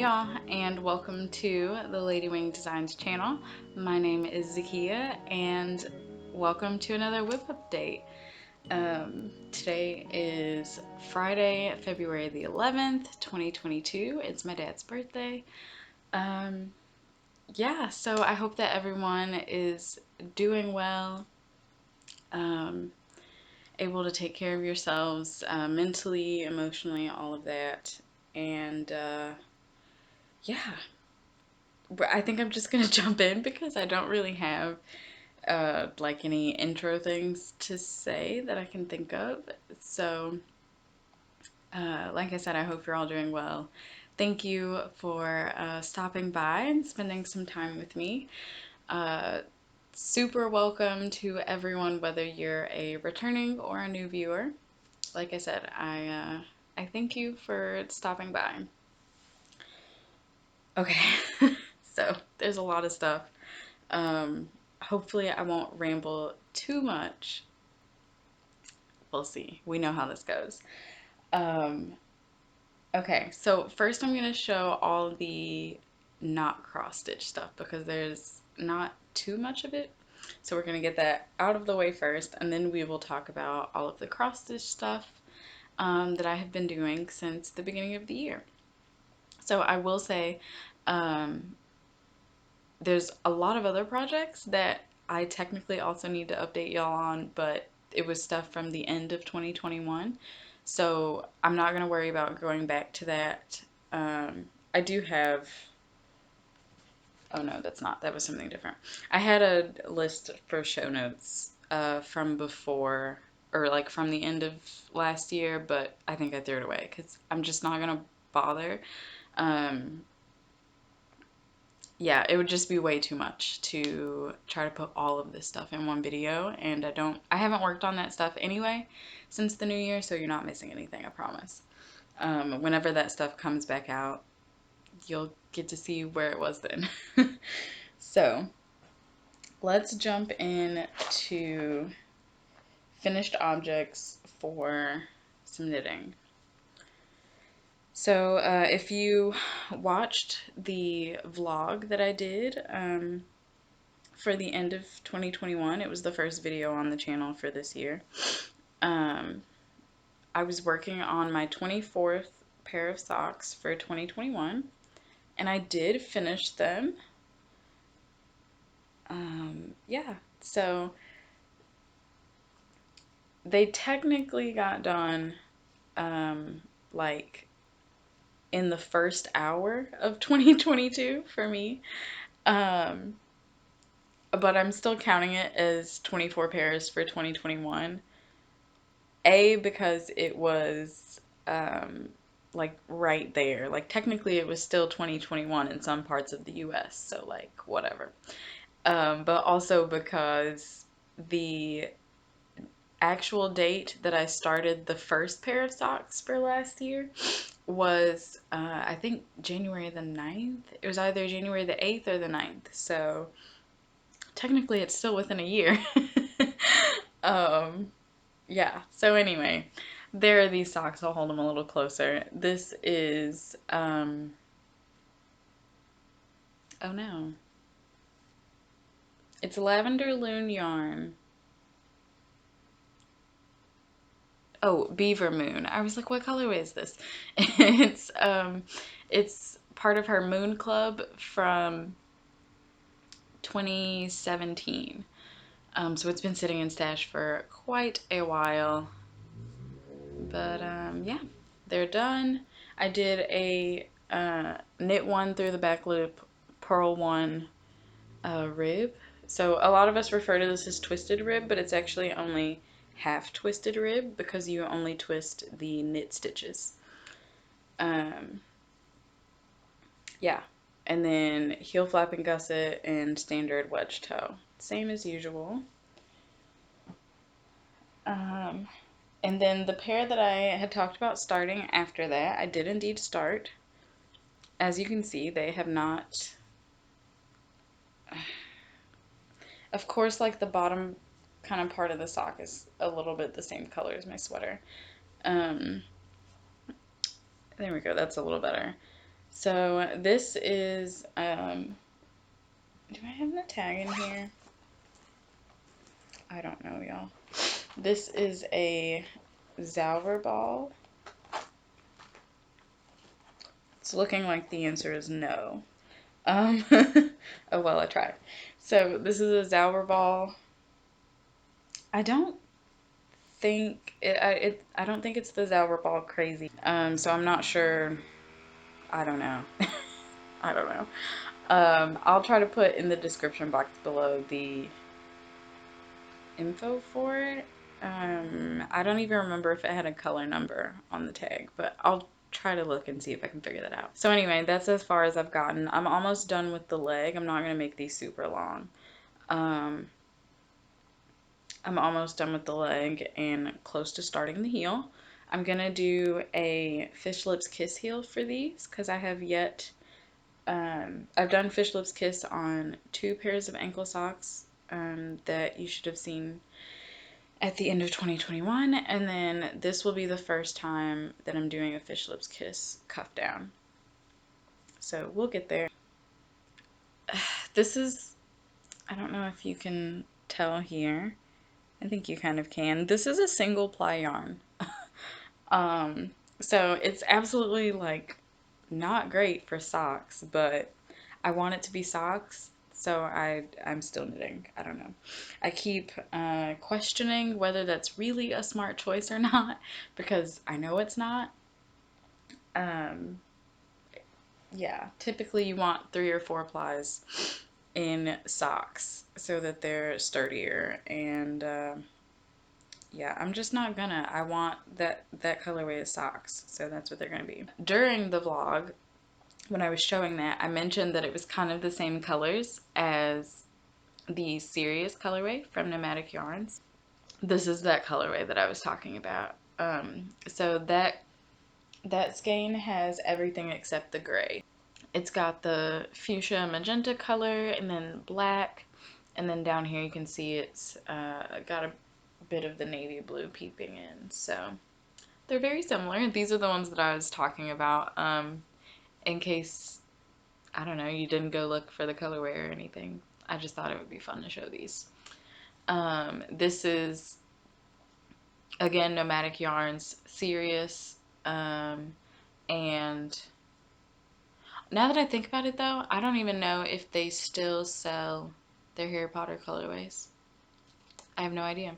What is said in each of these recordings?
y'all, and welcome to the Ladywing Designs channel. My name is Zakia, and welcome to another WIP update. Today is Friday, February the 11th, 2022. It's my dad's birthday. Yeah, so I hope that everyone is doing well, able to take care of yourselves mentally, emotionally, all of that. And yeah, I think I'm just gonna jump in because I don't really have like any intro things to say that I can think of. So like I said, I hope you're all doing well. Thank you for stopping by and spending some time with me. Super welcome to everyone, whether you're a returning or a new viewer. Like I said, I thank you for stopping by. Okay, so there's a lot of stuff. Hopefully I won't ramble too much. We'll see. We know how this goes. Okay, so first I'm going to show all the not cross stitch stuff because there's not too much of it. So we're going to get that out of the way first, and then we will talk about all of the cross stitch stuff that I have been doing since the beginning of the year. So I will say there's a lot of other projects that I technically also need to update y'all on, but it was stuff from the end of 2021. So I'm not going to worry about going back to that. I do have, oh no, that was something different. I had a list for show notes from before, or like from the end of last year, but I think I threw it away because I'm just not going to bother. Yeah, it would just be way too much to try to put all of this stuff in one video, and I haven't worked on that stuff anyway since the new year, so you're not missing anything, I promise. Whenever that stuff comes back out, you'll get to see where it was then. So, let's jump in to finished objects for some knitting. So if you watched the vlog that I did for the end of 2021, it was the first video on the channel for this year. I was working on my 24th pair of socks for 2021, and I did finish them. Yeah, so they technically got done like in the first hour of 2022 for me. But I'm still counting it as 24 pairs for 2021. Because it was like right there. Like technically it was still 2021 in some parts of the US, so like whatever. But also because the actual date that I started the first pair of socks for last year was I think January the 9th. It was either January the 8th or the 9th. So technically it's still within a year. Yeah, so anyway, there are these socks. I'll hold them a little closer. This is oh no. It's Lavender Lune Yarn. Oh, Beaver Moon. I was like, what colorway is this? It's part of her Moon Club from 2017. So it's been sitting in stash for quite a while. But yeah, they're done. I did a knit one through the back loop, purl one rib. So a lot of us refer to this as twisted rib, but it's actually only half twisted rib because you only twist the knit stitches. Yeah, and then heel flap and gusset and standard wedge toe, same as usual. And then the pair that I had talked about starting after that, I did indeed start. As you can see, they have not, of course, like the bottom kind of part of the sock is a little bit the same color as my sweater. There we go, that's a little better. So this is, do I have the tag in here? I don't know, y'all. This is a Zauber ball. It's looking like the answer is no. Oh well, I tried. So this is a Zauber ball. I don't think I don't think it's the Zauber ball crazy. So I'm not sure. I don't know. I don't know. I'll try to put in the description box below the info for it. I don't even remember if it had a color number on the tag, but I'll try to look and see if I can figure that out. So anyway, that's as far as I've gotten. I'm almost done with the leg. I'm not going to make these super long. I'm almost done with the leg and close to starting the heel. I'm going to do a fish lips kiss heel for these because I have yet, I've done fish lips kiss on 2 pairs of ankle socks that you should have seen at the end of 2021, and then this will be the first time that I'm doing a fish lips kiss cuff down. So we'll get there. This is, I don't know if you can tell here. I think you kind of can. This is a single ply yarn. So it's absolutely like not great for socks, but I want it to be socks. So I'm still knitting. I don't know. I keep questioning whether that's really a smart choice or not because I know it's not. Yeah, typically you want 3 or 4 plies in socks so that they're sturdier and yeah, I'm just not gonna. I want that colorway of socks, so that's what they're gonna be. During the vlog, when I was showing that, I mentioned that it was kind of the same colors as the Serious colorway from Nomadic Yarns. This is that colorway that I was talking about. So that skein has everything except the gray. It's got the fuchsia magenta color and then black, and then down here you can see it's got a bit of the navy blue peeping in. So they're very similar. These are the ones that I was talking about. In case, I don't know, you didn't go look for the colorway or anything. I just thought it would be fun to show these. This is, again, Nomadic Yarns Serious. And now that I think about it, though, I don't even know if they still sell their Harry Potter colorways. I have no idea.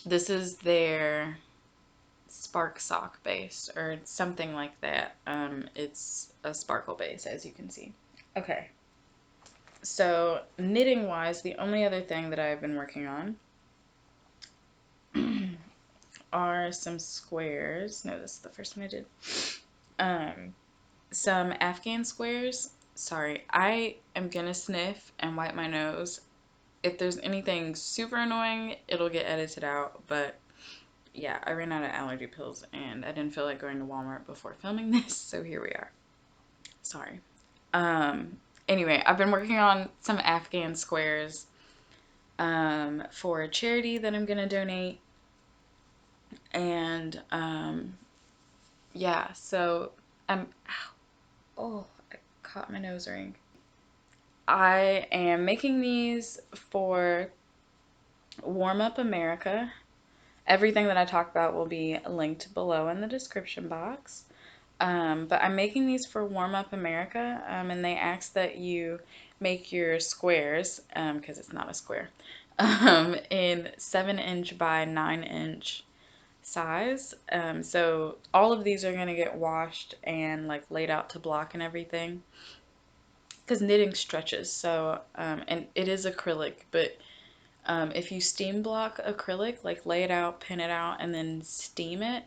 This is their Spark Sock base, or something like that. It's a sparkle base, as you can see. Okay. So, knitting-wise, the only other thing that I've been working on are some squares. No, this is the first one I did. Some Afghan squares. Sorry, I am gonna sniff and wipe my nose. If there's anything super annoying, it'll get edited out, but yeah, I ran out of allergy pills and I didn't feel like going to Walmart before filming this, so here we are. Sorry. Anyway, I've been working on some Afghan squares for a charity that I'm gonna donate. And yeah, so I'm, oh, I caught my nose ring. I am making these for Warm Up America. Everything that I talk about will be linked below in the description box. But I'm making these for Warm Up America, and they ask that you make your squares, because it's not a square, in 7" by 9" size. So all of these are going to get washed and like laid out to block and everything, because knitting stretches. So, and it is acrylic, but if you steam block acrylic, like lay it out, pin it out, and then steam it,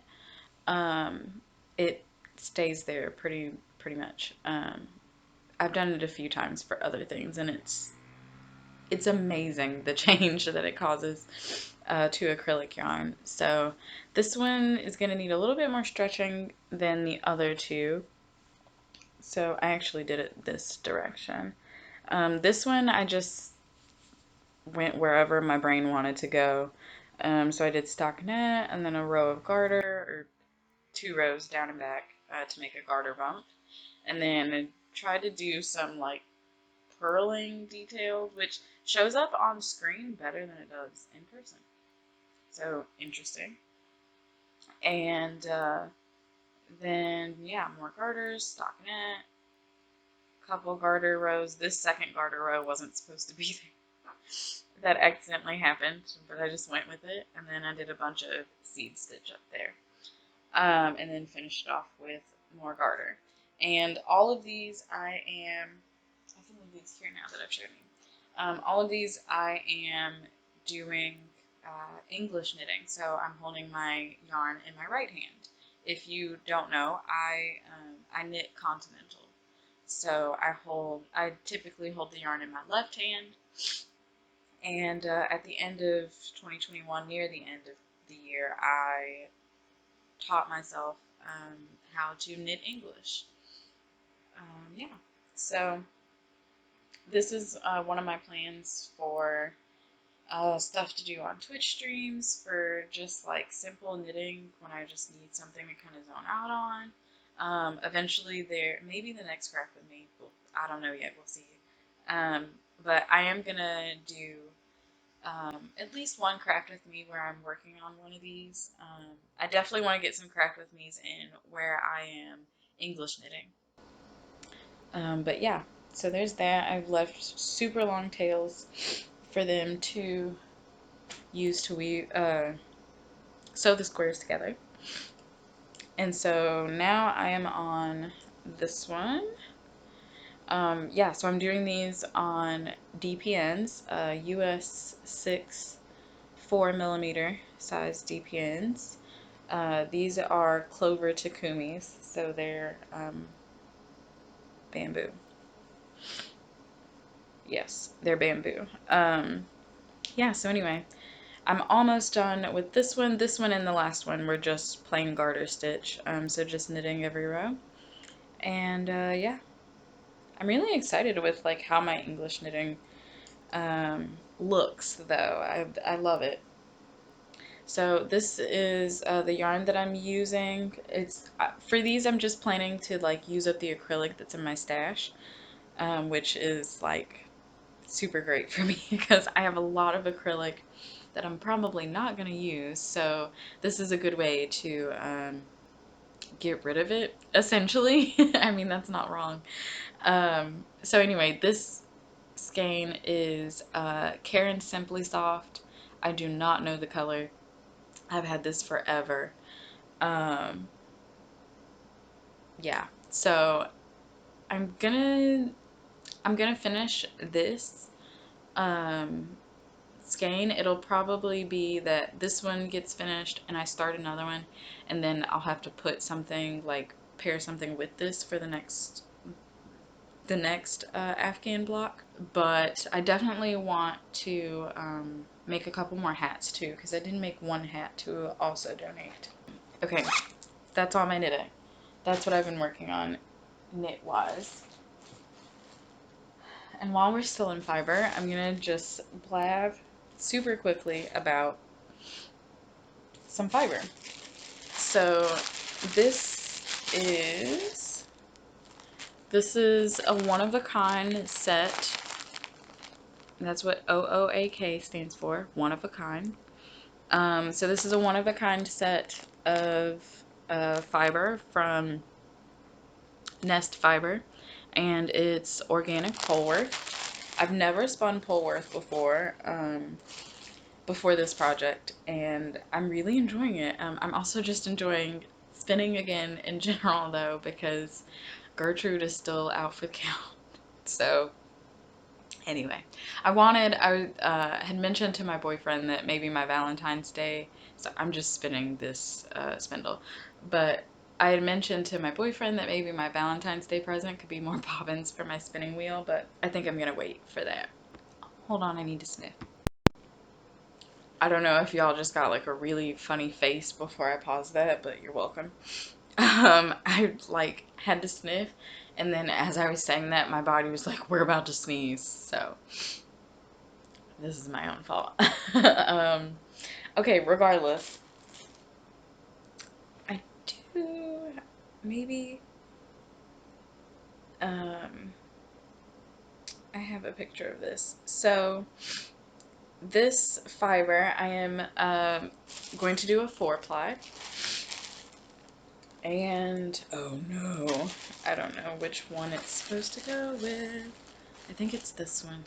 it stays there pretty much. I've done it a few times for other things, and it's amazing the change that it causes to acrylic yarn. So this one is going to need a little bit more stretching than the other two. So I actually did it this direction. This one I just went wherever my brain wanted to go. So I did stockinette and then a row of garter, or 2 rows down and back to make a garter bump. And then I tried to do some like purling details, which shows up on screen better than it does in person. So interesting. And then, yeah, more garters, stockinette, couple garter rows. This second garter row wasn't supposed to be there. That accidentally happened, but I just went with it. And then I did a bunch of seed stitch up there. And then finished off with more garter. And all of these I can leave these here now that I've shown you. All of these I am doing English knitting. So I'm holding my yarn in my right hand. If you don't know, I knit continental. So I typically hold the yarn in my left hand, and at the end of 2021, near the end of the year, I taught myself how to knit English. Yeah, so this is one of my plans for stuff to do on Twitch streams for just like simple knitting when I just need something to kind of zone out on. Eventually maybe the next craft with me, I don't know yet, we'll see. But I am gonna do at least one craft with me where I'm working on one of these. I definitely want to get some craft with me's in where I am English knitting. But yeah, so there's that. I've left super long tails for them to use to sew the squares together. And so now I am on this one. Yeah, so I'm doing these on DPNs, US 6 4mm size DPNs. These are Clover Takumis, so they're bamboo. Yes, they're bamboo. Yeah, so anyway, I'm almost done with this one. This one and the last one were just plain garter stitch, so just knitting every row. And yeah, I'm really excited with like how my English knitting looks, though. I love it. So this is the yarn that I'm using. It's for these I'm just planning to like use up the acrylic that's in my stash, which is like super great for me because I have a lot of acrylic that I'm probably not going to use. So this is a good way to get rid of it, essentially. I mean, that's not wrong. So anyway, this skein is Karen Simply Soft. I do not know the color. I've had this forever. Yeah, so I'm gonna finish this skein. It'll probably be that this one gets finished and I start another one, and then I'll have to put something like pair something with this for the next Afghan block. But I definitely want to make a couple more hats too, because I didn't make one hat to also donate. Okay, that's all my knitting. That's what I've been working on knit-wise. And while we're still in fiber, I'm gonna just blab super quickly about some fiber. So this is a one-of-a-kind set. That's what OOAK stands for, one of a kind. So this is a one-of-a-kind set of fiber from Nest Fiber, and it's Organic Polwarth. I've never spun Polwarth before this project, and I'm really enjoying it. I'm also just enjoying spinning again in general, though, because Gertrude is still out for the count. So anyway, I had mentioned to my boyfriend that maybe my Valentine's Day, so I'm just spinning this spindle, but I had mentioned to my boyfriend that maybe my Valentine's Day present could be more bobbins for my spinning wheel, but I think I'm gonna wait for that. Hold on, I need to sniff. I don't know if y'all just got like a really funny face before I paused that, but you're welcome. I like had to sniff, and then as I was saying that, my body was like, we're about to sneeze, so this is my own fault. Okay, regardless, I do maybe, I have a picture of this. So this fiber, I am going to do a 4-ply. And, oh no, I don't know which one it's supposed to go with. I think it's this one.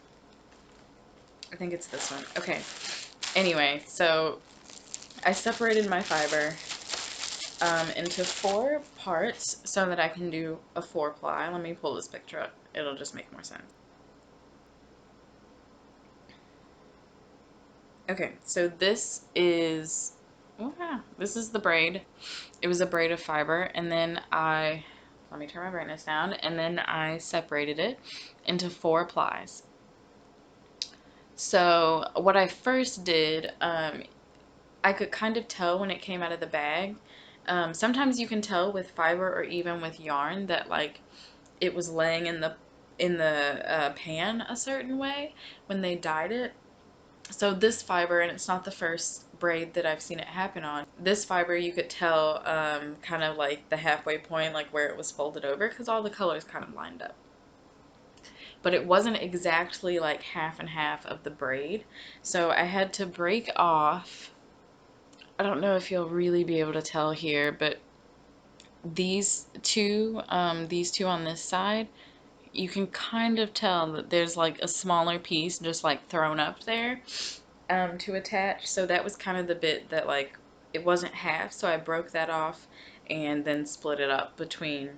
I think it's this one. Okay. Anyway, so I separated my fiber into 4 parts so that I can do a 4-ply. Let me pull this picture up. It'll just make more sense. Okay, so this is, oh yeah, this is the braid. It was a braid of fiber, and then let me turn my brightness down, and then I separated it into 4 plies. So what I first did, I could kind of tell when it came out of the bag. Sometimes you can tell with fiber or even with yarn that like it was laying in the pan a certain way when they dyed it. So this fiber, and it's not the first braid that I've seen it happen on, this fiber you could tell kind of like the halfway point, like where it was folded over, because all the colors kind of lined up. But it wasn't exactly like half and half of the braid. So I had to break off, I don't know if you'll really be able to tell here, but these two on this side, you can kind of tell that there's like a smaller piece just like thrown up there to attach. So that was kind of the bit that like it wasn't half, so I broke that off and then split it up between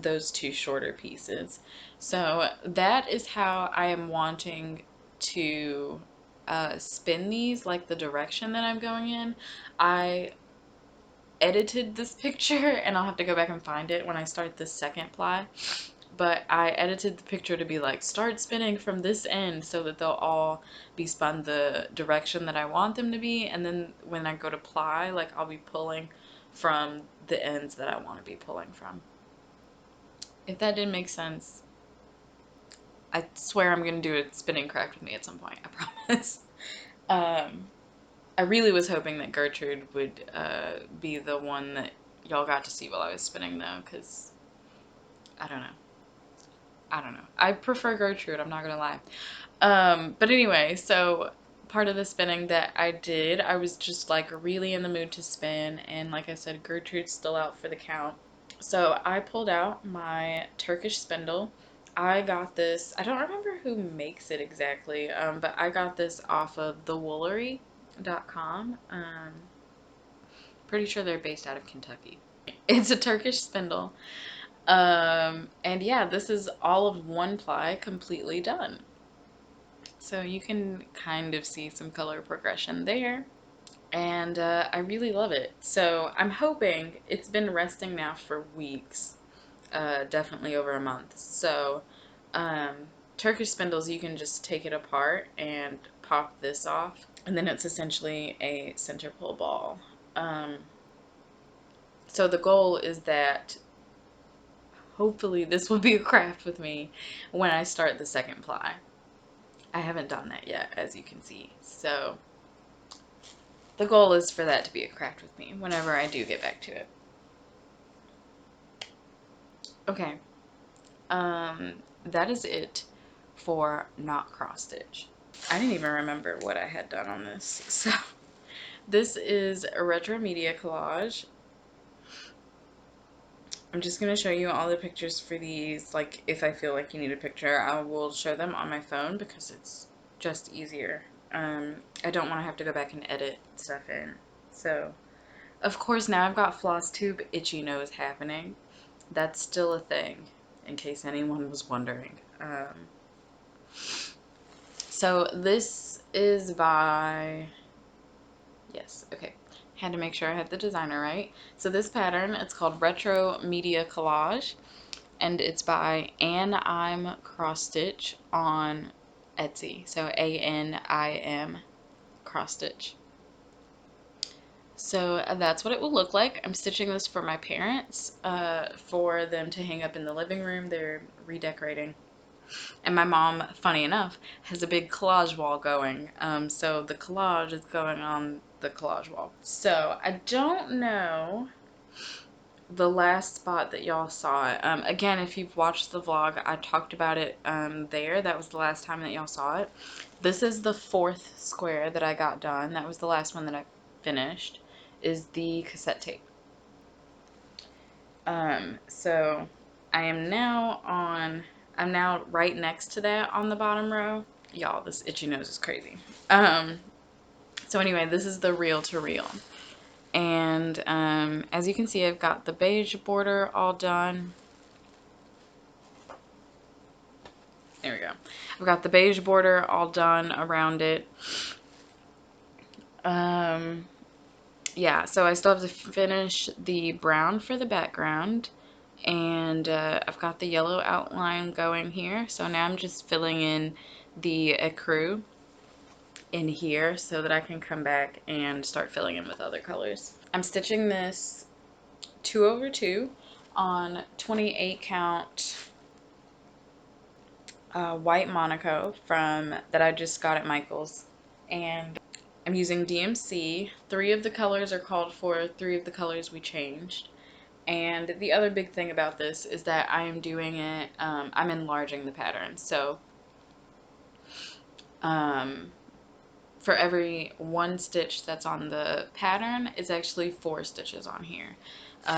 those 2 shorter pieces. So that is how I am wanting to spin these, like the direction that I'm going in. I edited this picture, and I'll have to go back and find it when I start the second ply. But I edited the picture to be like, start spinning from this end, so that they'll all be spun the direction that I want them to be. And then when I go to ply, like I'll be pulling from the ends that I want to be pulling from. If that didn't make sense, I swear I'm going to do a spinning craft with me at some point, I promise. I really was hoping that Gertrude would be the one that y'all got to see while I was spinning, though, because I don't know. I prefer Gertrude, I'm not going to lie. But anyway, so part of the spinning that I did, I was just like really in the mood to spin, and like I said, Gertrude's still out for the count. So I pulled out my Turkish spindle. I got this, I don't remember who makes it exactly, but I got this off of the Woolery.com. Pretty sure they're based out of Kentucky. It's a Turkish spindle. And yeah, this is all of 1 ply completely done. So you can kind of see some color progression there. And I really love it. So I'm hoping, it's been resting now for weeks, definitely over a month. So Turkish spindles, you can just take it apart and pop this off, and then it's essentially a center pull ball. So the goal is that hopefully this will be a craft with me when I start the second ply. I haven't done that yet, as you can see. So the goal is for that to be a craft with me whenever I do get back to it. Okay. That is it for not cross stitch. I didn't even remember what I had done on this. So this is a retro media collage. I'm just going to show you all the pictures for these. Like, if I feel like you need a picture, I will show them on my phone because it's just easier. I don't want to have to go back and edit stuff in. So, of course, now I've got floss tube itchy nose happening. That's still a thing, in case anyone was wondering. So this is by, yes, okay. Had to make sure I had the designer right. So this pattern, it's called Retro Media Collage, and it's by AnImCrossStitch on Etsy. So ANIM Cross Stitch. So that's what it will look like. I'm stitching this for my parents, for them to hang up in the living room. They're redecorating. And my mom, funny enough, has a big collage wall going. So the collage is going on the collage wall. So I don't know the last spot that y'all saw it, again, if you've watched the vlog, I talked about it there. That was the last time that y'all saw it. This is the 4th square that I got done. That was the last one that I finished, is the cassette tape. So I'm now right next to that on the bottom row. Y'all, this itchy nose is crazy. So anyway, this is the reel to reel. And as you can see, I've got the beige border all done. There we go. I've got the beige border all done around it. Yeah, so I still have to finish the brown for the background. And I've got the yellow outline going here. So now I'm just filling in the ecru in here so that I can come back and start filling in with other colors. I'm stitching this 2/2 on 28 count white Monaco that I just got at Michael's, and I'm using DMC. 3 of the colors are called for, 3 of the colors we changed. And the other big thing about this is that I am doing it, I'm enlarging the pattern. So for every 1 stitch that's on the pattern is actually 4 stitches on here,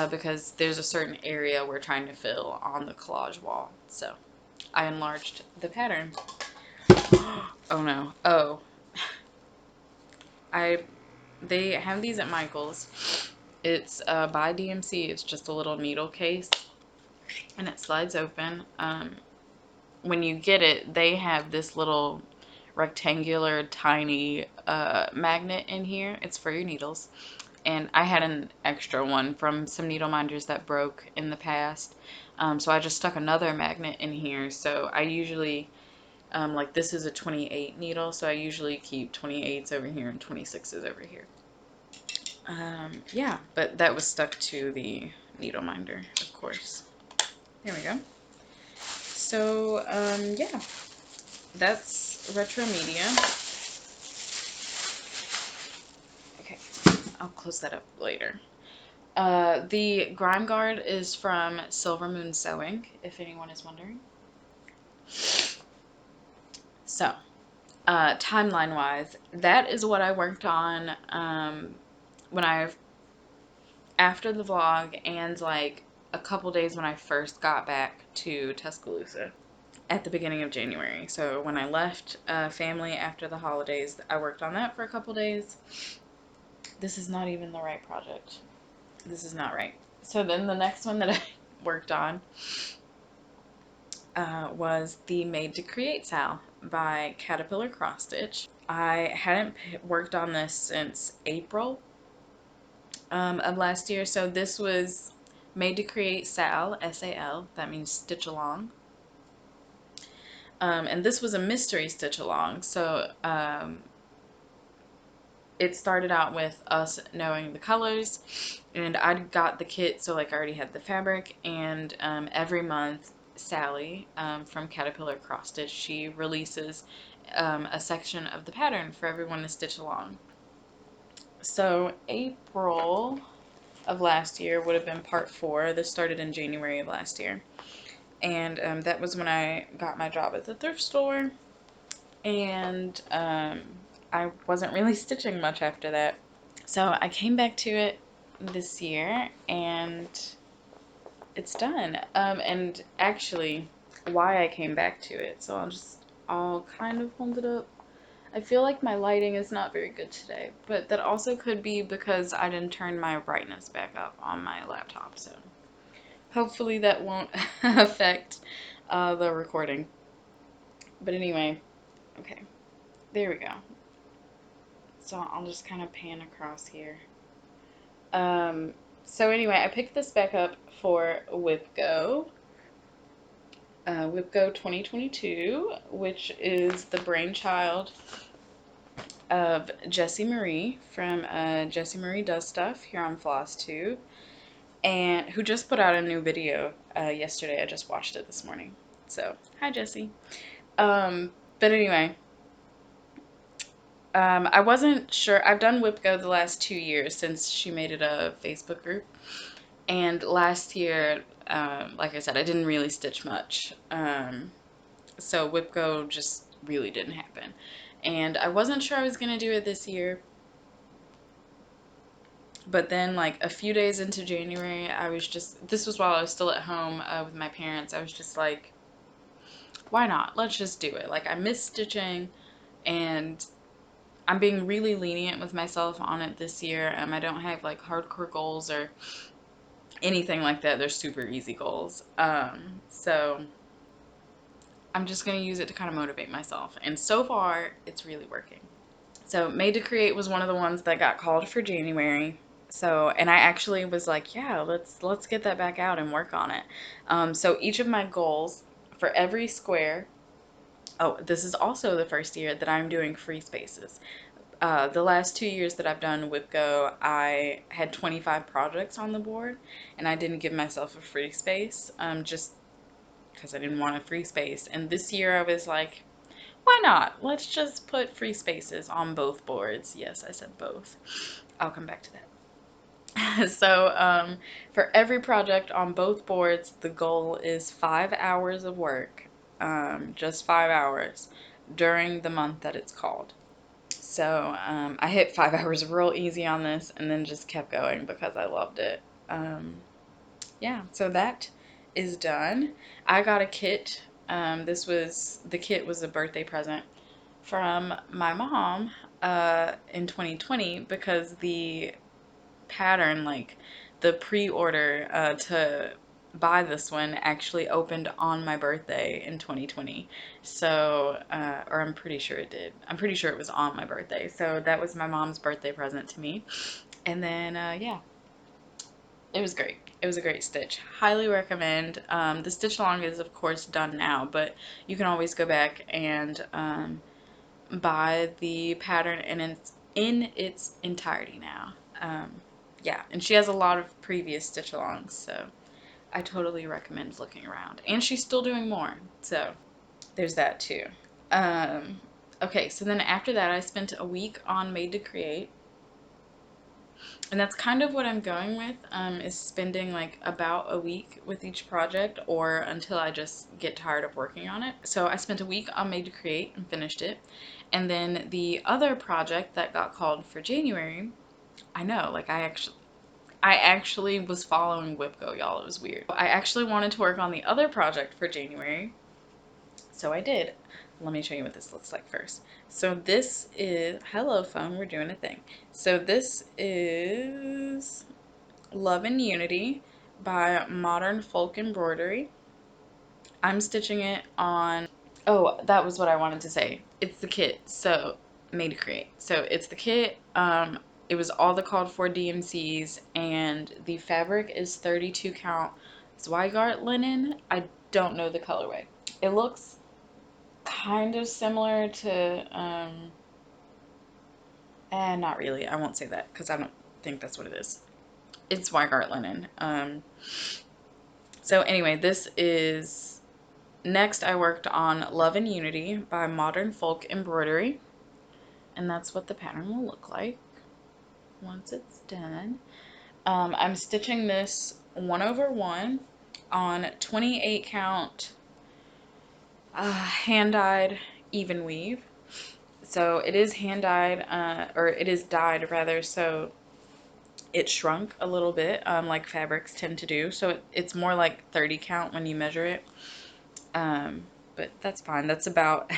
because there's a certain area we're trying to fill on the collage wall. So I enlarged the pattern. Oh no. Oh. They have these at Michael's. It's by DMC. It's just a little needle case, and it slides open. When you get it, they have this little rectangular tiny magnet in here. It's for your needles, and I had an extra one from some needle minders that broke in the past, so I just stuck another magnet in here. So I usually like, this is a 28 needle, so I usually keep 28s over here and 26s over here. Yeah, but that was stuck to the needle minder, of course. There we go. So yeah, that's Retro Media. Okay, I'll close that up later. The grime guard is from Silver Moon Sewing, if anyone is wondering. So, timeline wise, that is what I worked on after the vlog, and like a couple days when I first got back to Tuscaloosa at the beginning of January. So when I left family after the holidays, I worked on that for a couple days. This is not even the right project. This is not right. So then the next one that I worked on was the Made to Create SAL by Caterpillar Cross Stitch. I hadn't worked on this since April of last year. So this was Made to Create SAL, S-A-L, that means stitch along. And this was a mystery stitch along. So it started out with us knowing the colors, and I got the kit, so like I already had the fabric, and every month Sally from Caterpillar Cross Stitch, she releases a section of the pattern for everyone to stitch along. So April of last year would have been part 4. This started in January of last year, and that was when I got my job at the thrift store, and I wasn't really stitching much after that. So I came back to it this year, and it's done. And actually, why I came back to it, so I'll kind of hold it up. I feel like my lighting is not very good today, but that also could be because I didn't turn my brightness back up on my laptop, so hopefully that won't affect the recording. But anyway, okay, there we go. So I'll just kind of pan across here. So anyway, I picked this back up for WIP Go. WIP Go 2022, which is the brainchild of Jessie Marie from Jessie Marie Does Stuff here on FlossTube, and who just put out a new video yesterday. I just watched it this morning. So, hi Jessie. But anyway, I wasn't sure. I've done WIP Go the last 2 years since she made it a Facebook group, And last year, like I said, I didn't really stitch much. So WIP Go just really didn't happen. And I wasn't sure I was going to do it this year. But then, like, a few days into January, I was just, this was while I was still at home with my parents. I was just like, why not? Let's just do it. Like, I miss stitching, and I'm being really lenient with myself on it this year. I don't have, like, hardcore goals or anything like that. They're super easy goals. So I'm just going to use it to kind of motivate myself. And so far, it's really working. So Made to Create was one of the ones that got called for January. So, and I actually was like, yeah, let's get that back out and work on it. So each of my goals for every square. Oh, this is also the first year that I'm doing free spaces. The last 2 years that I've done WIP Go, I had 25 projects on the board, and I didn't give myself a free space, just because I didn't want a free space. And this year I was like, why not? Let's just put free spaces on both boards. Yes, I said both. I'll come back to that. So for every project on both boards, the goal is 5 hours of work, just 5 hours during the month that it's called. So I hit 5 hours real easy on this and then just kept going because I loved it. Yeah, so that is done. I got a kit. The kit was a birthday present from my mom in 2020 because the pattern, like the pre-order to buy this one actually opened on my birthday in 2020. So, or I'm pretty sure it did. I'm pretty sure it was on my birthday. So that was my mom's birthday present to me. And then, yeah, it was great. It was a great stitch. Highly recommend. The stitch along is of course done now, but you can always go back and buy the pattern in its entirety now. Yeah, and she has a lot of previous stitch alongs, so I totally recommend looking around. And she's still doing more, so there's that too. Okay, so then after that, I spent a week on Made to Create. And that's kind of what I'm going with, is spending like about a week with each project or until I just get tired of working on it. So I spent a week on Made to Create and finished it. And then the other project that got called for January, I know, like I actually was following WIP Go, y'all. It was weird. I actually wanted to work on the other project for January, so I did. Let me show you what this looks like first. So this is, hello phone, we're doing a thing. So this is Love and Unity by Modern Folk Embroidery. I'm stitching it on, oh, that was what I wanted to say. It's the kit, so Made to Create. So it's the kit. It was all the called for DMCs, and the fabric is 32 count Zweigart linen. I don't know the colorway. It looks kind of similar to, not really. I won't say that because I don't think that's what it is. It's Zweigart linen. So anyway, this is, next I worked on Love and Unity by Modern Folk Embroidery. And that's what the pattern will look like once it's done. I'm stitching this 1/1 on 28 count hand-dyed even weave. So it is hand-dyed, or it is dyed rather, so it shrunk a little bit, like fabrics tend to do. So it's more like 30 count when you measure it. But that's fine. That's about,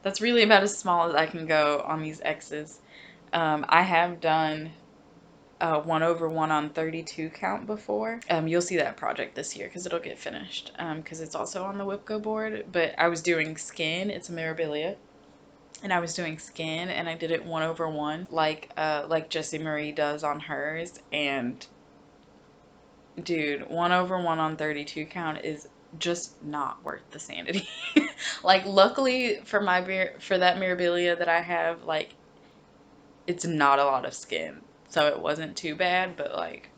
that's really about as small as I can go on these X's. I have done 1/1 on 32 count before. You'll see that project this year because it'll get finished, because it's also on the WIP Go board. But I was doing skin. It's a Mirabilia. And I was doing skin, and I did it 1/1, like Jessie Marie does on hers. And dude, 1/1 on 32 count is just not worth the sanity. Like, luckily for for that Mirabilia that I have, like, it's not a lot of skin, so it wasn't too bad. But like,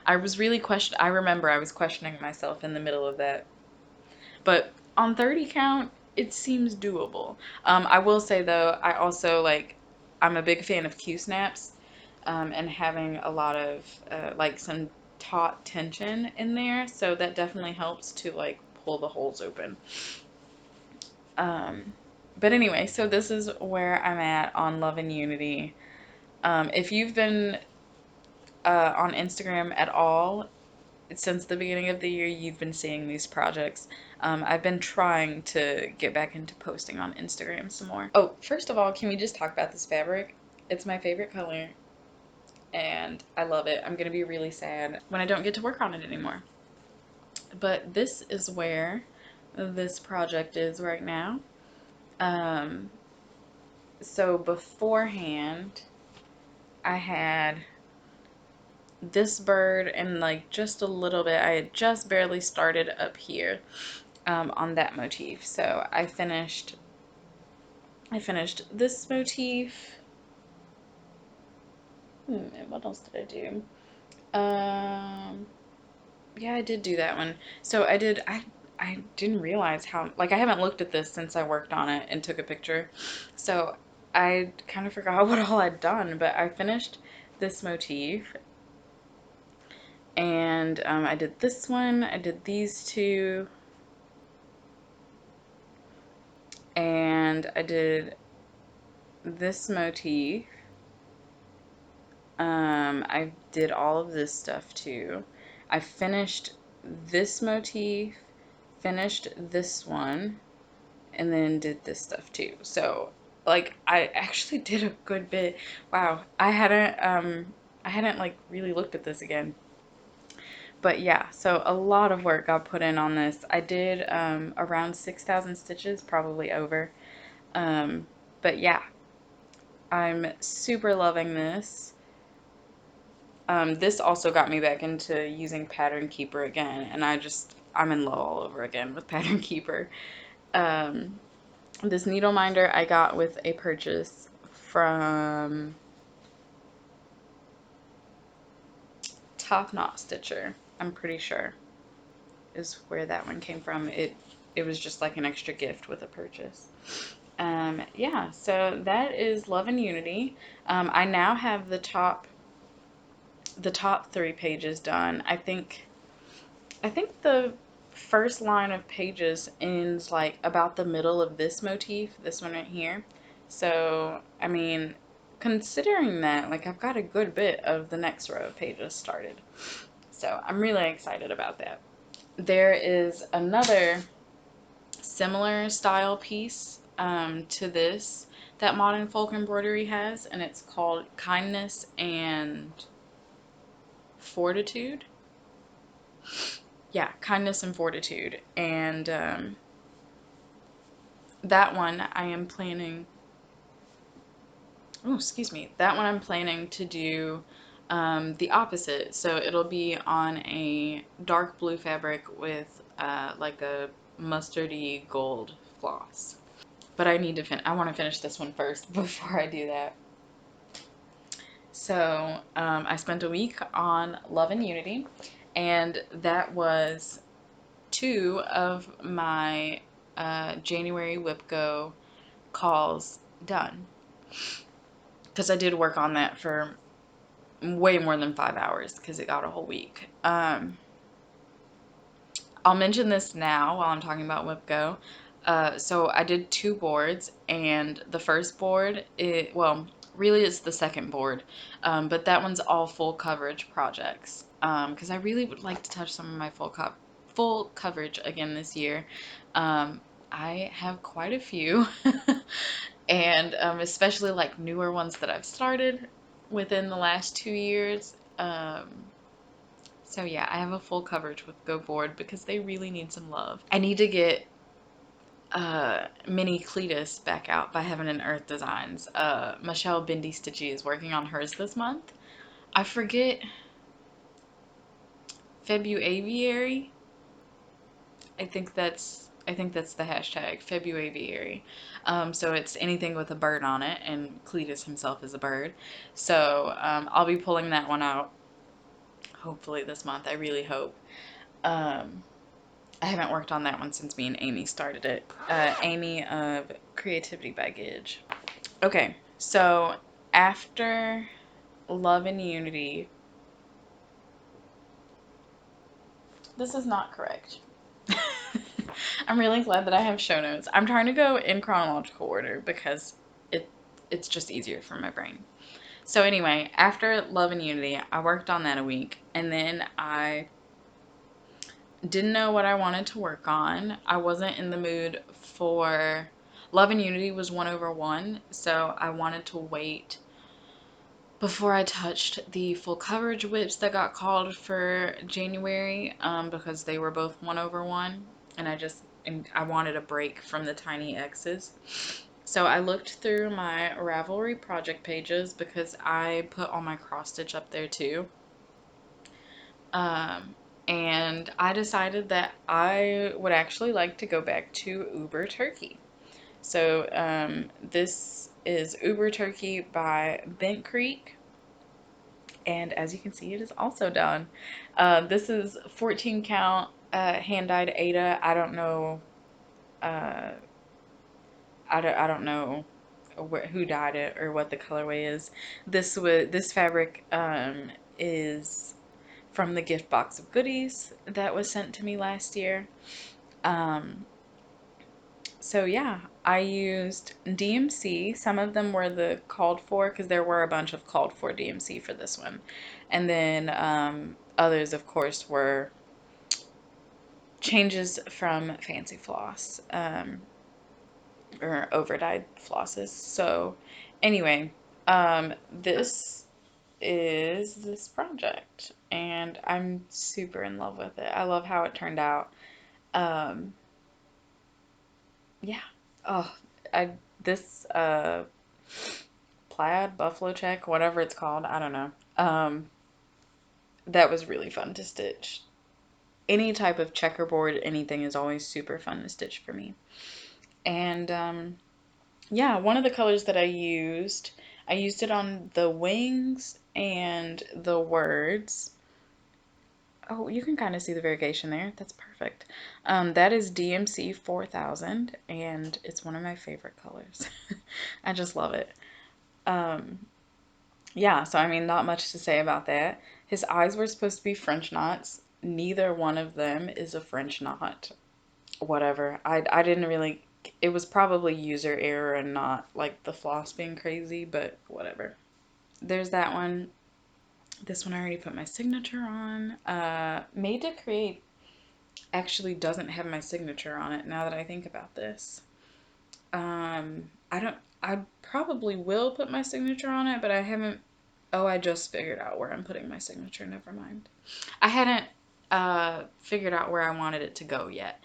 I remember I was questioning myself in the middle of that. But on 30 count, it seems doable. I will say though, I also like, I'm a big fan of Q snaps, and having a lot of like some taut tension in there, so that definitely helps to like pull the holes open. But anyway, so this is where I'm at on Love and Unity. If you've been on Instagram at all since the beginning of the year, you've been seeing these projects. I've been trying to get back into posting on Instagram some more. Oh, first of all, can we just talk about this fabric? It's my favorite color, and I love it. I'm gonna be really sad when I don't get to work on it anymore. But this is where this project is right now. So beforehand, I had this bird and like just a little bit. I had just barely started up here on that motif. So I finished this motif. What else did I do? Yeah, I did do that one. So I didn't realize how, like, I haven't looked at this since I worked on it and took a picture. So I kind of forgot what all I'd done, but I finished this motif. And I did this one, I did these two, and I did this motif. I did all of this stuff too. I finished this motif, finished this one, and then did this stuff too. So, like, I actually did a good bit. Wow, I hadn't like really looked at this again. But yeah, so a lot of work got put in on this. I did around 6,000 stitches, probably over. But yeah, I'm super loving this. This also got me back into using Pattern Keeper again, and I'm in love all over again with Pattern Keeper. This needle minder I got with a purchase from Top Knot Stitcher, I'm pretty sure, is where that one came from. It was just like an extra gift with a purchase. Yeah, so that is Love and Unity. I now have the top 3 pages done. I think the first line of pages ends like about the middle of this motif, this one right here. So, I mean, considering that, like, I've got a good bit of the next row of pages started. So I'm really excited about that. There is another similar style piece to this that Modern Folk Embroidery has, and it's called Kindness and Fortitude. Yeah, Kindness and Fortitude. And that one I am planning, oh, excuse me, that one I'm planning to do the opposite. So it'll be on a dark blue fabric with like a mustardy gold floss. But I need to I want to finish this one first before I do that. So I spent a week on Love and Unity, and that was 2 of my January WIP Go calls done. Because I did work on that for way more than 5 hours because it got a whole week. I'll mention this now while I'm talking about WIP Go. So I did 2 boards, and the first board, well, really it's the second board, but that one's all full coverage projects, because I really would like to touch some of my full coverage again this year. I have quite a few, and especially like newer ones that I've started within the last 2 years. So yeah, I have a full coverage with Go board because they really need some love. I need to get mini Cletus back out by Heaven and Earth Designs. Michelle Bindi Stitchy is working on hers this month. I forget, February. I think that's the hashtag, February. So it's anything with a bird on it, and Cletus himself is a bird. So I'll be pulling that one out hopefully this month. I really hope. I haven't worked on that one since me and Amy started it. Amy of Creativity by Gidge. Okay, so after Love and Unity, This is not correct. I'm really glad that I have show notes. I'm trying to go in chronological order because it's just easier for my brain. So anyway, after Love and Unity, I worked on that a week, and then I didn't know what I wanted to work on. I wasn't in the mood for Love and Unity was 1/1, so I wanted to wait before I touched the full coverage WIPs that got called for January, because they were both 1/1, and I wanted a break from the tiny X's. So I looked through my Ravelry project pages because I put all my cross stitch up there too. And I decided that I would actually like to go back to Uber Turkey. So this is Uber Turkey by Bent Creek. And as you can see, it is also done. This is 14 count hand-dyed Aida. I don't know. I don't know who dyed it or what the colorway is. This fabric is from the gift box of goodies that was sent to me last year. So yeah, I used DMC. Some of them were the called for, because there were a bunch of called for DMC for this one. And then others, of course, were changes from Fancy Floss, or over-dyed flosses. So anyway, this is this project, and I'm super in love with it. I love how it turned out. Yeah. Oh, this plaid, buffalo check, whatever it's called, I don't know. That was really fun to stitch. Any type of checkerboard, anything is always super fun to stitch for me. And yeah, one of the colors that I used it on the wings and the words. Oh, you can kind of see the variegation there. That's perfect. That is DMC 4000, and it's one of my favorite colors. I just love it. Yeah, so I mean, not much to say about that. His eyes were supposed to be French knots. Neither one of them is a French knot. Whatever. I didn't really, it was probably user error and not like the floss being crazy, but whatever. There's that one. This one I already put my signature on. Made to Create actually doesn't have my signature on it now that I think about this. I probably will put my signature on it, but I haven't. Oh, I just figured out where I'm putting my signature. Never mind. I hadn't figured out where I wanted it to go yet.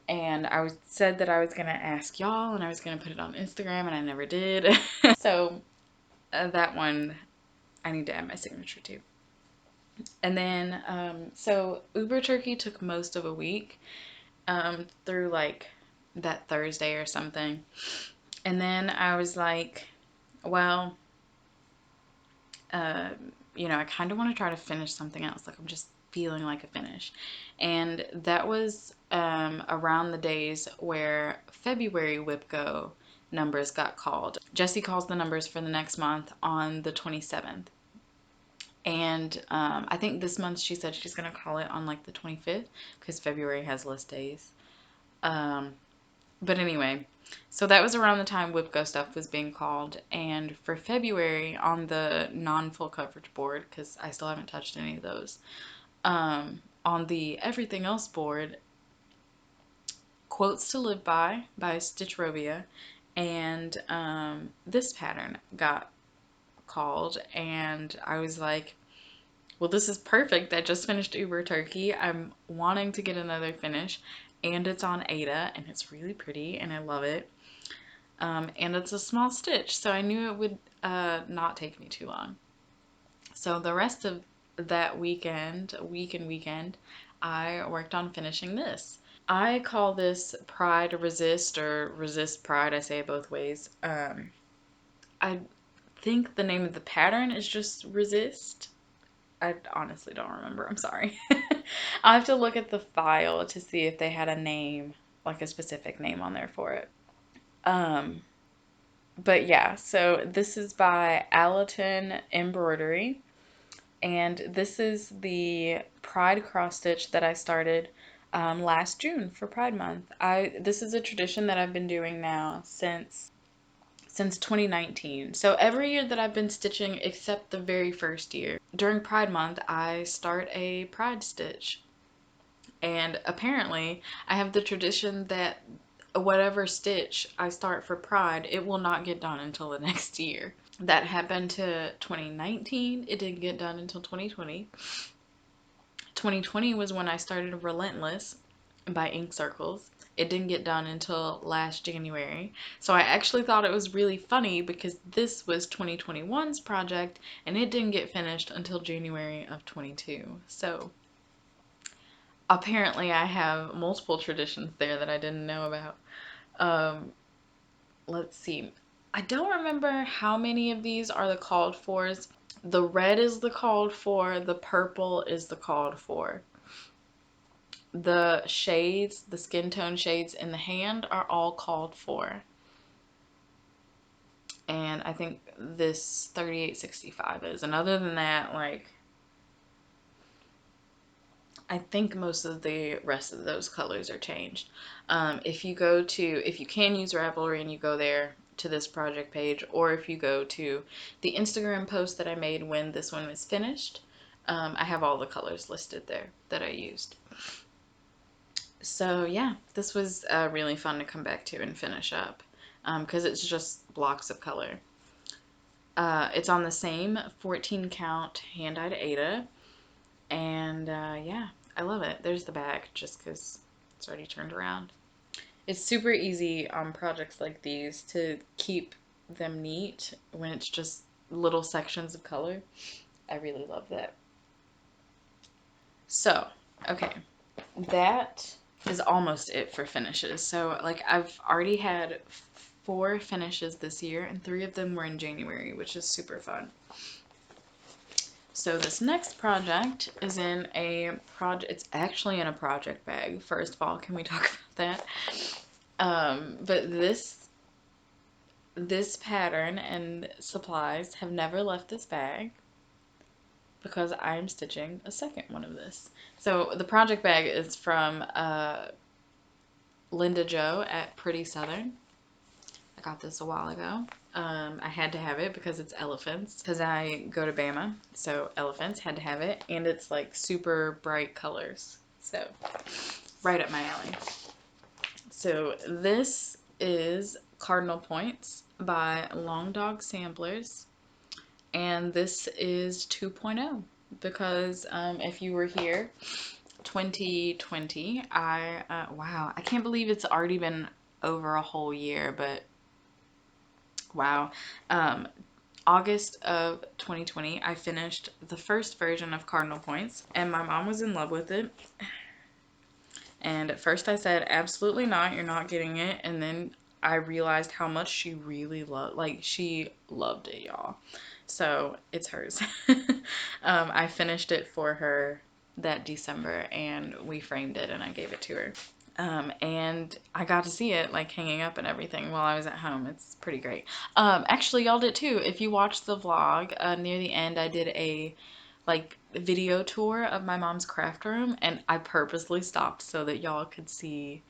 And said that I was going to ask y'all, and I was going to put it on Instagram, and I never did. So that one I need to add my signature to. And then, so Uber Turkey took most of a week, through like that Thursday or something. And then I was like, well, I kind of want to try to finish something else. Like, I'm just feeling like a finish. And that was around the days where February WIPGO numbers got called. Jessie calls the numbers for the next month on the 27th. And I think this month she said she's going to call it on like the 25th, because February has less days. But anyway, so that was around the time WIPGO stuff was being called. And for February, on the non-full coverage board, because I still haven't touched any of those, on the everything else board, Quotes to Live by Stitchrovia, and this pattern got called, and I was like, well, this is perfect. I just finished Uber Turkey. I'm wanting to get another finish, and it's on Aida, and it's really pretty, and I love it. And it's a small stitch, so I knew it would not take me too long. So the rest of that week and weekend, I worked on finishing this. I call this Pride Resist, or Resist Pride. I say it both ways. I think the name of the pattern is just Resist. I honestly don't remember. I'm sorry. I'll have to look at the file to see if they had a name, like a specific name on there for it. But yeah, so this is by Aliton Embroidery. And this is the Pride cross stitch that I started last June for Pride Month. This is a tradition that I've been doing now since 2019. So every year that I've been stitching except the very first year, during Pride Month, I start a Pride stitch. And apparently, I have the tradition that whatever stitch I start for Pride, it will not get done until the next year. That happened to 2019. It didn't get done until 2020. 2020 was when I started Relentless by Ink Circles. It didn't get done until last January. So I actually thought it was really funny because this was 2021's project and it didn't get finished until January of 22. So apparently I have multiple traditions there that I didn't know about. Let's see. I don't remember how many of these are the called fors. The red is the called for, the purple is the called for. The shades, the skin tone shades in the hand are all called for. And I think this 3865 is. And other than that, like, I think most of the rest of those colors are changed. If you can use Ravelry and you go there to this project page, or if you go to the Instagram post that I made when this one was finished, I have all the colors listed there that I used. So yeah, this was really fun to come back to and finish up because it's just blocks of color. It's on the same 14 count hand-dyed Aida, and yeah, I love it. There's the back just because it's already turned around. It's super easy on projects like these to keep them neat when it's just little sections of color. I really love that. So, okay, that is almost it for finishes. So, like, I've already had 4 finishes this year, and 3 of them were in January, which is super fun. So this next project is in a project, it's actually in a project bag. First of all, can we talk about that? But this pattern and supplies have never left this bag because I'm stitching a second one of this. So the project bag is from Linda Jo at Pretty Southern. I got this a while ago. I had to have it because it's elephants, because I go to Bama, so elephants, had to have it, and it's like super bright colors, so right up my alley. So this is Cardinal Points by Long Dog Samplers, and this is 2.0 because if you were here 2020, wow, I can't believe it's already been over a whole year, but wow. August of 2020, I finished the first version of Cardinal Points, and my mom was in love with it. And at first I said, absolutely not, you're not getting it. And then I realized how much she really loved, like, she loved it, y'all. So it's hers. I finished it for her that December, and we framed it, and I gave it to her. And I got to see it like hanging up and everything while I was at home. It's pretty great. Actually, y'all did too. If you watched the vlog, near the end, I did a like video tour of my mom's craft room, and I purposely stopped so that y'all could see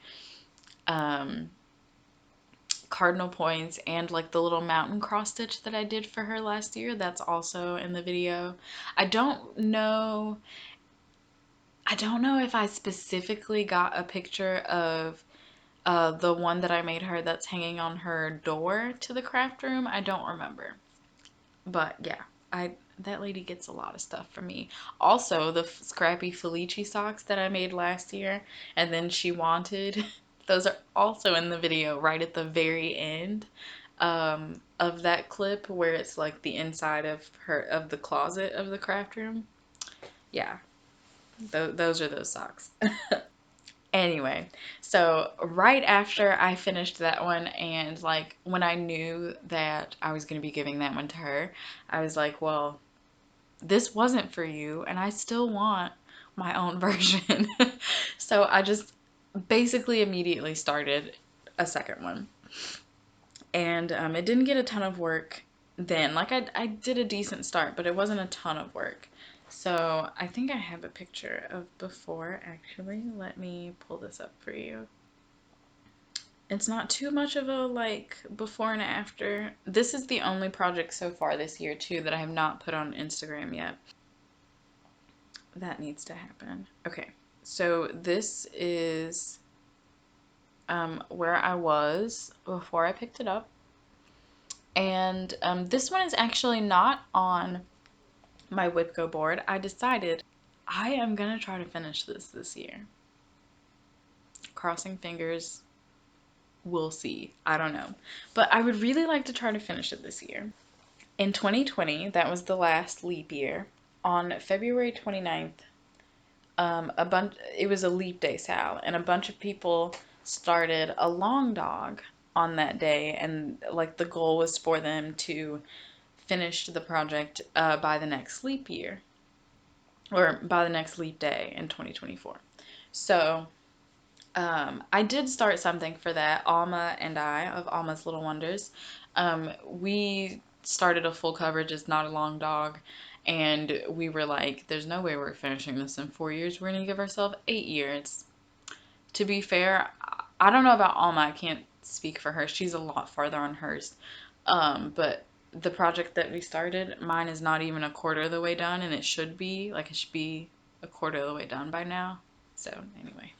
Cardinal Points and like the little mountain cross stitch that I did for her last year. That's also in the video. I don't know if I specifically got a picture of the one that I made her that's hanging on her door to the craft room. I don't remember. But yeah, that lady gets a lot of stuff from me. Also, the scrappy Felici socks that I made last year and then she wanted, those are also in the video right at the very end of that clip where it's like the inside of the closet of the craft room. Yeah, those are those socks. Anyway, so right after I finished that one, and like when I knew that I was going to be giving that one to her, I was like, well, this wasn't for you, and I still want my own version. So I just basically immediately started a second one. And it didn't get a ton of work then. Like I did a decent start, but it wasn't a ton of work. So I think I have a picture of before, actually. Let me pull this up for you. It's not too much of a like before and after. This is the only project so far this year too that I have not put on Instagram yet. That needs to happen. Okay, so this is where I was before I picked it up. And this one is actually not on my WIP Go board. I decided I am gonna try to finish this year. Crossing fingers, we'll see. I don't know. But I would really like to try to finish it this year. In 2020, that was the last leap year, on February 29th, it was a leap day SAL, and a bunch of people started a long dog on that day, and like the goal was for them to finish the project by the next leap year, or by the next leap day in 2024. So I did start something for that. Alma and I, of Alma's Little Wonders, we started a full coverage as Not a Long Dog, and we were like, there's no way we're finishing this in 4 years. We're going to give ourselves 8 years. To be fair, I don't know about Alma. I can't speak for her. She's a lot farther on hers. But the project that we started, mine is not even a quarter of the way done, and it should be. Like, it should be a quarter of the way done by now. So, anyway.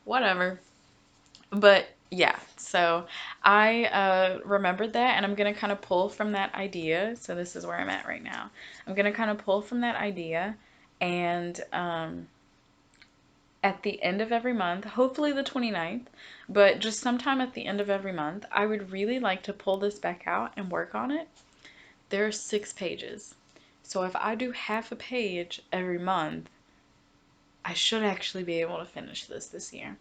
Whatever. But yeah, so I remembered that, and I'm going to kind of pull from that idea. So this is where I'm at right now. I'm going to kind of pull from that idea, and at the end of every month, hopefully the 29th, but just sometime at the end of every month, I would really like to pull this back out and work on it. There are 6 pages. So if I do half a page every month, I should actually be able to finish this year.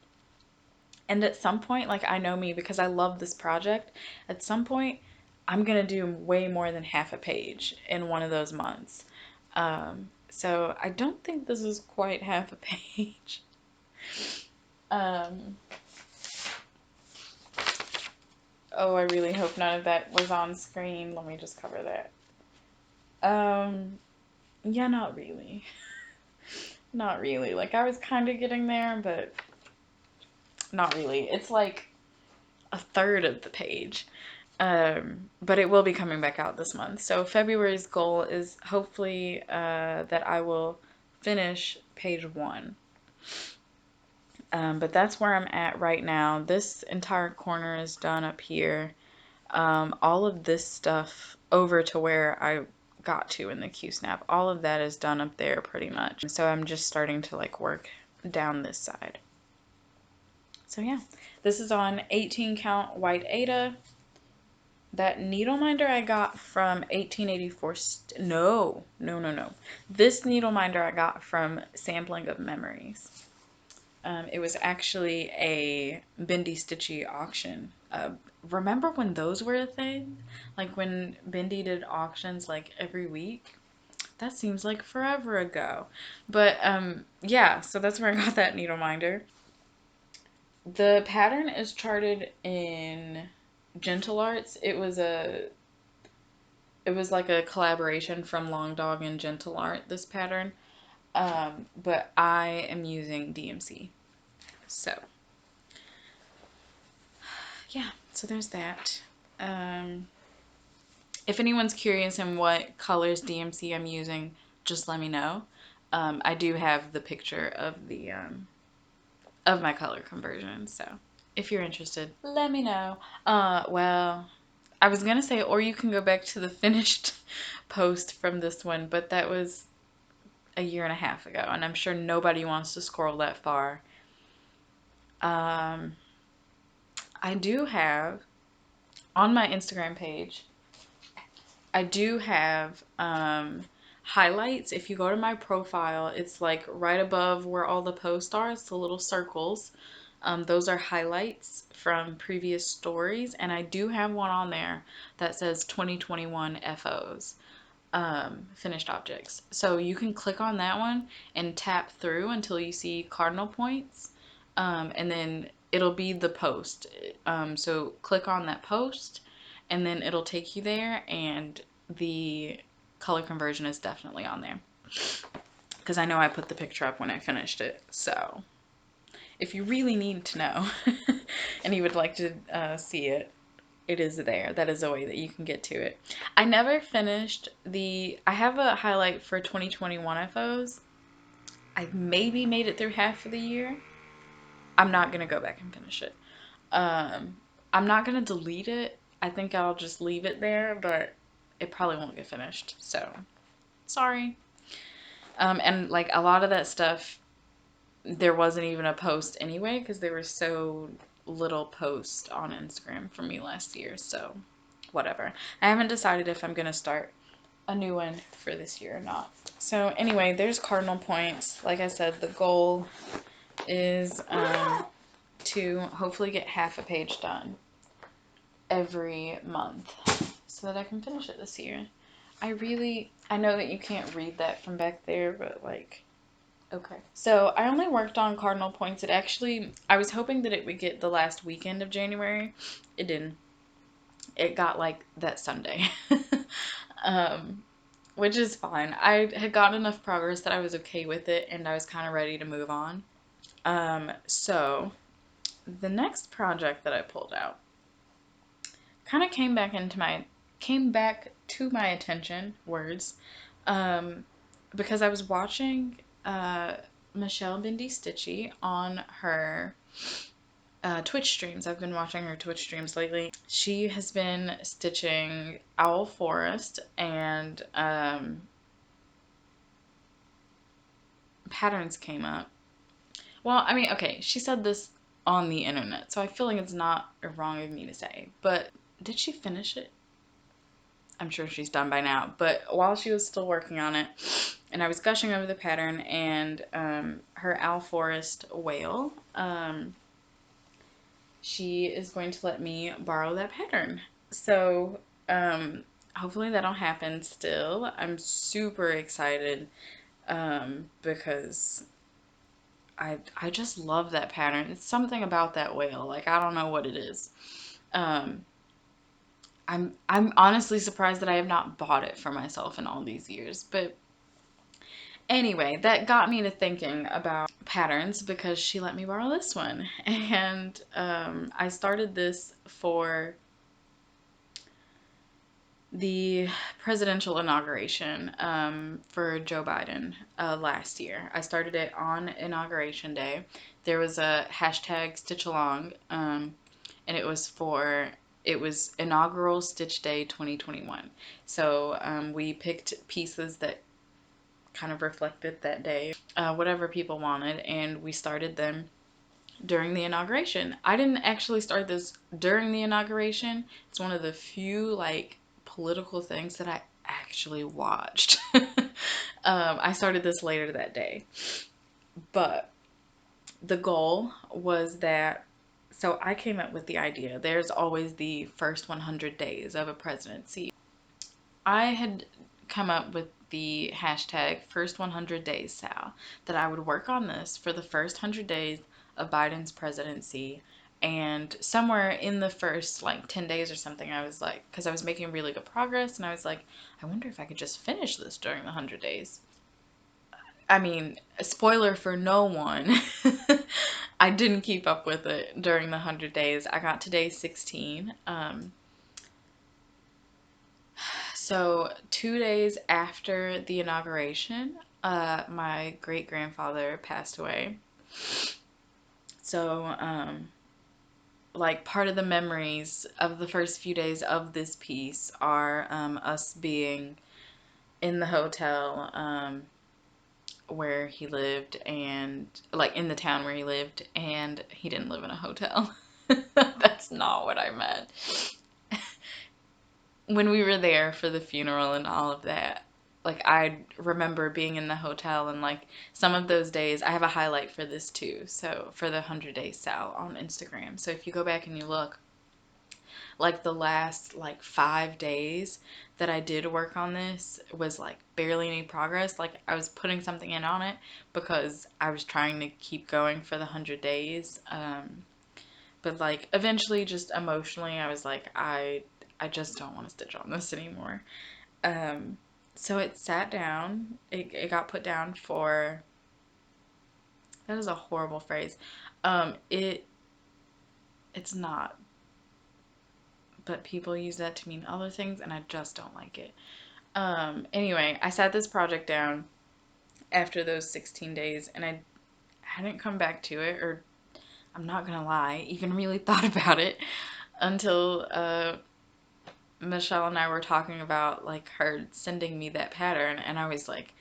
And at some point, like, I know me, because I love this project, at some point I'm gonna do way more than half a page in one of those months. So I don't think this is quite half a page. Oh, I really hope none of that was on screen. Let me just cover that. Yeah, not really. Not really. Like, I was kind of getting there, but not really. It's like a third of the page. But it will be coming back out this month. So February's goal is hopefully that I will finish page 1. But that's where I'm at right now. This entire corner is done up here. All of this stuff over to where I got to in the Q-snap, all of that is done up there pretty much. So I'm just starting to like work down this side. So yeah, this is on 18 count white Aida. That needle minder I got from 1884. No. This needle minder I got from Sampling of Memories. It was actually a Bendy Stitchy auction. Remember when those were a thing? Like when Bendy did auctions like every week? That seems like forever ago. But yeah, so that's where I got that needle minder. The pattern is charted in Gentle Arts. It was like a collaboration from Long Dog and Gentle Art, this pattern. But I am using DMC. So, yeah, so there's that. If anyone's curious in what colors DMC I'm using, just let me know. I do have the picture of the of my color conversion, so if you're interested, let me know. Well, I was gonna say, or you can go back to the finished post from this one, but that was a year and a half ago, and I'm sure nobody wants to scroll that far. I do have, on my Instagram page, I do have highlights. If you go to my profile, it's like right above where all the posts are. It's the little circles. Those are highlights from previous stories, and I do have one on there that says 2021 FOs, finished objects. So you can click on that one and tap through until you see Cardinal Points, and then it'll be the post. So click on that post, and then it'll take you there, and the color conversion is definitely on there. because I know I put the picture up when I finished it. So if you really need to know and you would like to see it, it is there. That is a way that you can get to it. I never finished I have a highlight for 2021 FOs. I maybe made it through half of the year. I'm not going to go back and finish it. I'm not going to delete it. I think I'll just leave it there, but it probably won't get finished. So, sorry. And like a lot of that stuff, there wasn't even a post anyway, because there were so little posts on Instagram for me last year. So, whatever. I haven't decided if I'm going to start a new one for this year or not. So, anyway, there's Cardinal Points. Like I said, the goal is to hopefully get half a page done every month so that I can finish it this year. I know that you can't read that from back there, but like, okay. So I only worked on Cardinal Points. I was hoping that it would get the last weekend of January. It didn't. It got like that Sunday. Which is fine. I had gotten enough progress that I was okay with it, and I was kind of ready to move on. So the next project that I pulled out kind of came back to my attention, because I was watching Michelle Bindi Stitchy on her Twitch streams. I've been watching her Twitch streams lately. She has been stitching Owl Forest, and patterns came up. Well, I mean, okay, she said this on the internet, so I feel like it's not wrong of me to say, but did she finish it? I'm sure she's done by now, but while she was still working on it, and I was gushing over the pattern, and her Owl Forest whale, she is going to let me borrow that pattern. So hopefully that'll happen still. I'm super excited because I just love that pattern. It's something about that whale. Like, I don't know what it is. I'm honestly surprised that I have not bought it for myself in all these years. But anyway, that got me to thinking about patterns because she let me borrow this one. And I started this for the presidential inauguration for Joe Biden last year. I started it on Inauguration Day. There was a hashtag Stitch Along, and it was Inaugural Stitch Day 2021. So we picked pieces that kind of reflected that day, whatever people wanted, and we started them during the inauguration. I didn't actually start this during the inauguration. It's one of the few like political things that I actually watched. I started this later that day, but the goal was that, so I came up with the idea, there's always the first 100 days of a presidency. I had come up with the hashtag first 100 days Sal, that I would work on this for the first 100 days of Biden's presidency. And somewhere in the first like 10 days or something, I was like, because I was making really good progress, and I was like, I wonder if I could just finish this during the 100 days. I mean, a spoiler for no one, I didn't keep up with it during the 100 days. I got to day 16. So 2 days after the inauguration, my great-grandfather passed away. So, like, part of the memories of the first few days of this piece are us being in the hotel where he lived, and like in the town where he lived, and he didn't live in a hotel. That's not what I meant. When we were there for the funeral and all of that, like, I remember being in the hotel, and like some of those days, I have a highlight for this too. So for the 100 Day Sal on Instagram. So if you go back and you look, like the last like 5 days that I did work on this was like barely any progress. Like, I was putting something in on it because I was trying to keep going for the 100 days. But like eventually, just emotionally, I was like, I just don't want to stitch on this anymore. So it sat down. It got put down for, that is a horrible phrase. It's not, but people use that to mean other things, and I just don't like it. Anyway, I sat this project down after those 16 days, and I hadn't come back to it, or I'm not gonna lie, even really thought about it until Michelle and I were talking about like her sending me that pattern, and I was like,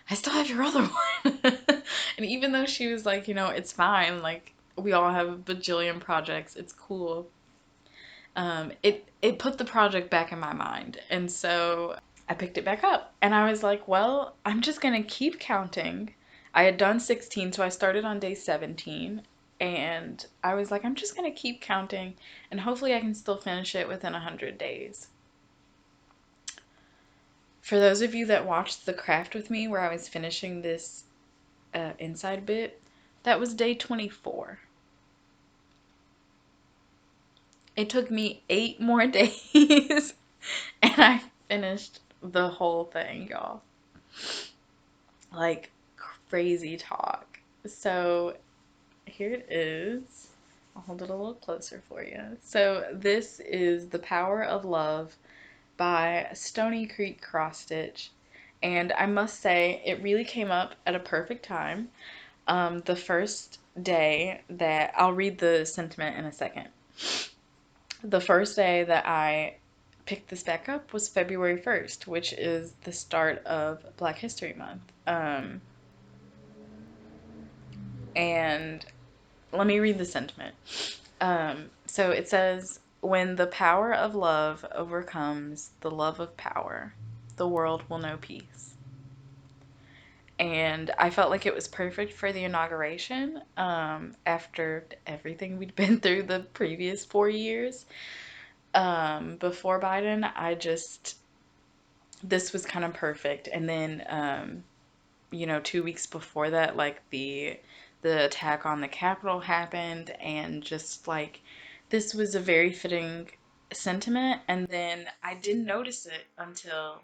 I still have your other one. And even though she was like, it's fine, like we all have a bajillion projects, it's cool. It put the project back in my mind, and so I picked it back up, and I was like, well, I'm just gonna keep counting. I had done 16, so I started on day 17, and I was like, I'm just gonna keep counting, and hopefully I can still finish it within 100 days. For those of you that watched the craft with me where I was finishing this inside bit, that was day 24. It took me 8 more days and I finished the whole thing, y'all. Like crazy talk. So here it is. I'll hold it a little closer for you. So this is The Power of Love by Stoney Creek Cross Stitch. And I must say, it really came up at a perfect time. The first day that, I'll read the sentiment in a second. The first day that I picked this back up was February 1st, which is the start of Black History Month. And let me read the sentiment. So it says, when the power of love overcomes the love of power, the world will know peace. And I felt like it was perfect for the inauguration, after everything we'd been through the previous 4 years. Before Biden, this was kind of perfect. And then, 2 weeks before that, like the attack on the Capitol happened, and just like this was a very fitting sentiment. And then I didn't notice it until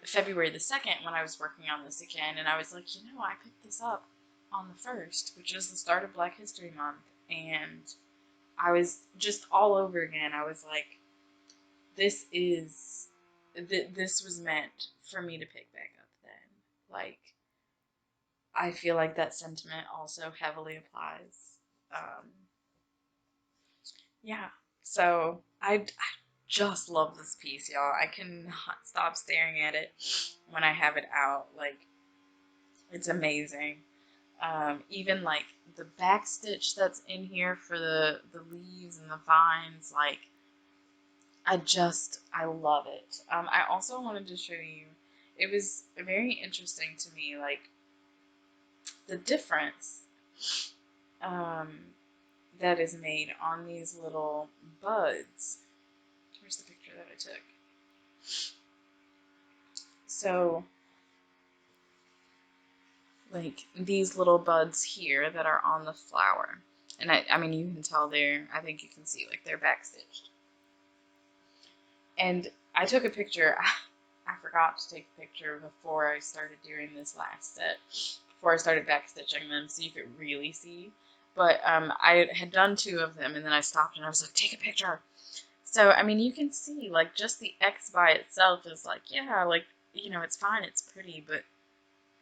February the 2nd when I was working on this again, and I was like, I picked this up on the 1st, which is the start of Black History Month, and I was just all over again. I was like, this was meant for me to pick back up then. Like, I feel like that sentiment also heavily applies. Um, yeah, so I just love this piece, y'all. I cannot stop staring at it when I have it out. Like, it's amazing. Even like the back stitch that's in here for the leaves and the vines, like I love it. I also wanted to show you, it was very interesting to me, like the difference that is made on these little buds. Where's the picture that I took? So, like these little buds here that are on the flower. And I mean, you can tell I think you can see, like, they're backstitched. And I took a picture. I forgot to take a picture before I started doing this last set, before I started backstitching them, so you could really see. But I had done 2 of them, and then I stopped and I was like, take a picture. So, I mean, you can see, like, just the X by itself is like, yeah, like, it's fine, it's pretty, but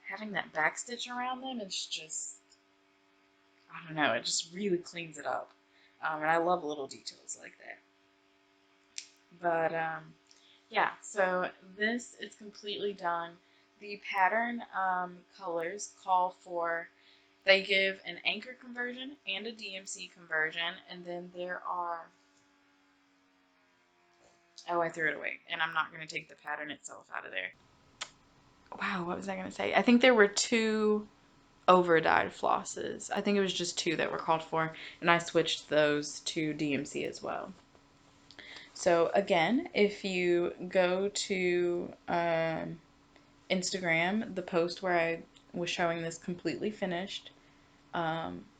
having that backstitch around them is just, I don't know, it just really cleans it up. And I love little details like that. But, yeah, so this is completely done. The pattern colors call for, they give an anchor conversion and a DMC conversion, and then there are, oh, I threw it away, and I'm not going to take the pattern itself out of there. Wow, what was I going to say? I think there were 2 over-dyed flosses. I think it was just 2 that were called for, and I switched those to DMC as well. So again, if you go to Instagram, the post where I was showing this completely finished,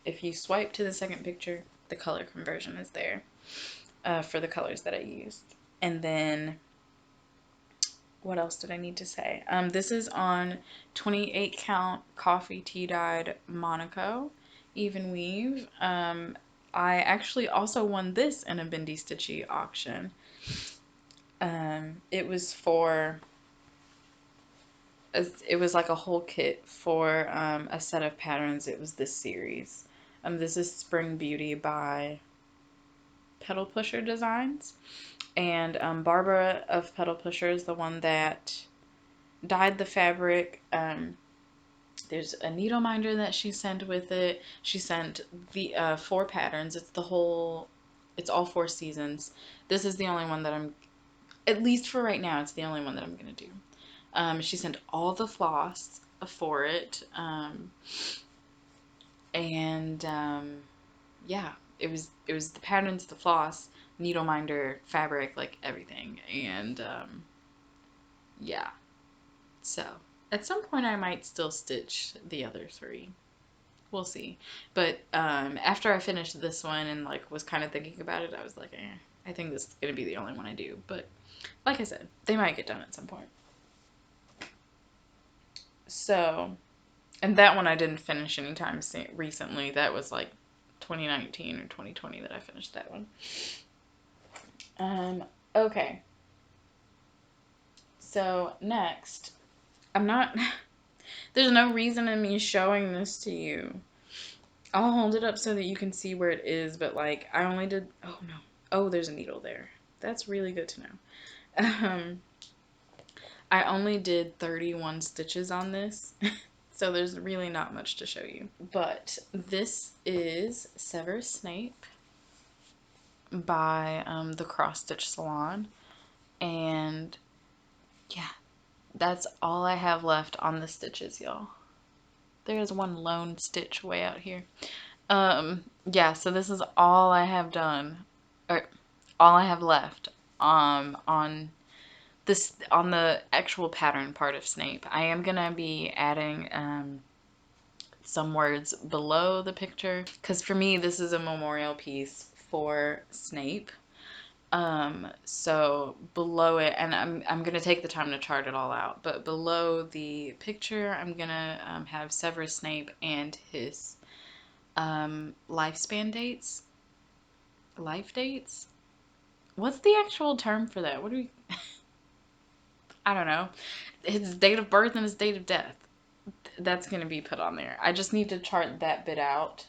if you swipe to the second picture, the color conversion is there for the colors that I used. And then what else did I need to say? This is on 28 count coffee tea dyed Monaco even weave. I actually also won this in a Bendy Stitchy auction. It was for, it was like a whole kit for a set of patterns. It was this series. This is Spring Beauty by Pedal Pusher Designs. And Barbara of Pedal Pusher is the one that dyed the fabric. There's a needle minder that she sent with it. She sent the 4 patterns. It's the whole, it's all 4 seasons. This is the only one that I'm, at least for right now, it's the only one that I'm going to do. She sent all the floss for it. Yeah, it was the patterns, the floss, needle minder, fabric, like everything. And yeah, so at some point I might still stitch the other 3. We'll see. But after I finished this one and like was kind of thinking about it, I was like, I think this is gonna be the only one I do. But like I said, they might get done at some point. So, and that one I didn't finish anytime recently. That was like 2019 or 2020 that I finished that one. Okay. So next, I'm not, there's no reason in me showing this to you. I'll hold it up so that you can see where it is, but like I only did, oh no, oh there's a needle there. That's really good to know. I only did 31 stitches on this, so there's really not much to show you. But this is Severus Snape by the Cross Stitch Salon, and yeah, that's all I have left on the stitches, y'all. There's one lone stitch way out here. Yeah, so this is all I have done, or all I have left on this, on the actual pattern part of Snape. I am gonna be adding some words below the picture, because for me this is a memorial piece for Snape. So below it, and I'm gonna take the time to chart it all out, but below the picture I'm gonna have Severus Snape and his lifespan dates. Life dates? What's the actual term for that? What do we I don't know. His date of birth and his date of death. That's going to be put on there. I just need to chart that bit out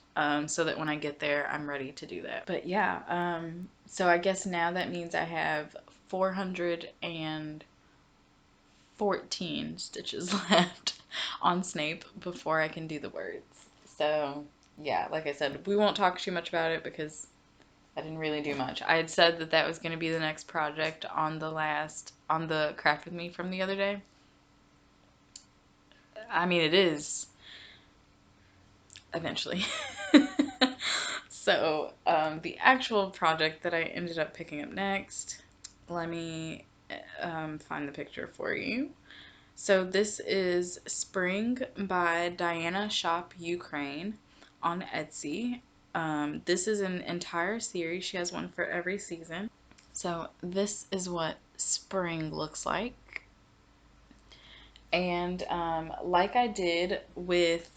so that when I get there, I'm ready to do that. But yeah, so I guess now that means I have 414 stitches left on Snape before I can do the words. So yeah, like I said, we won't talk too much about it because I didn't really do much. I had said that that was going to be the next project on the Craft With Me from the other day. I mean, it is eventually. So, the actual project that I ended up picking up next, let me find the picture for you. So this is Spring by Diana Shop Ukraine on Etsy. This is an entire series. She has one for every season. So this is what spring looks like. And like I did with,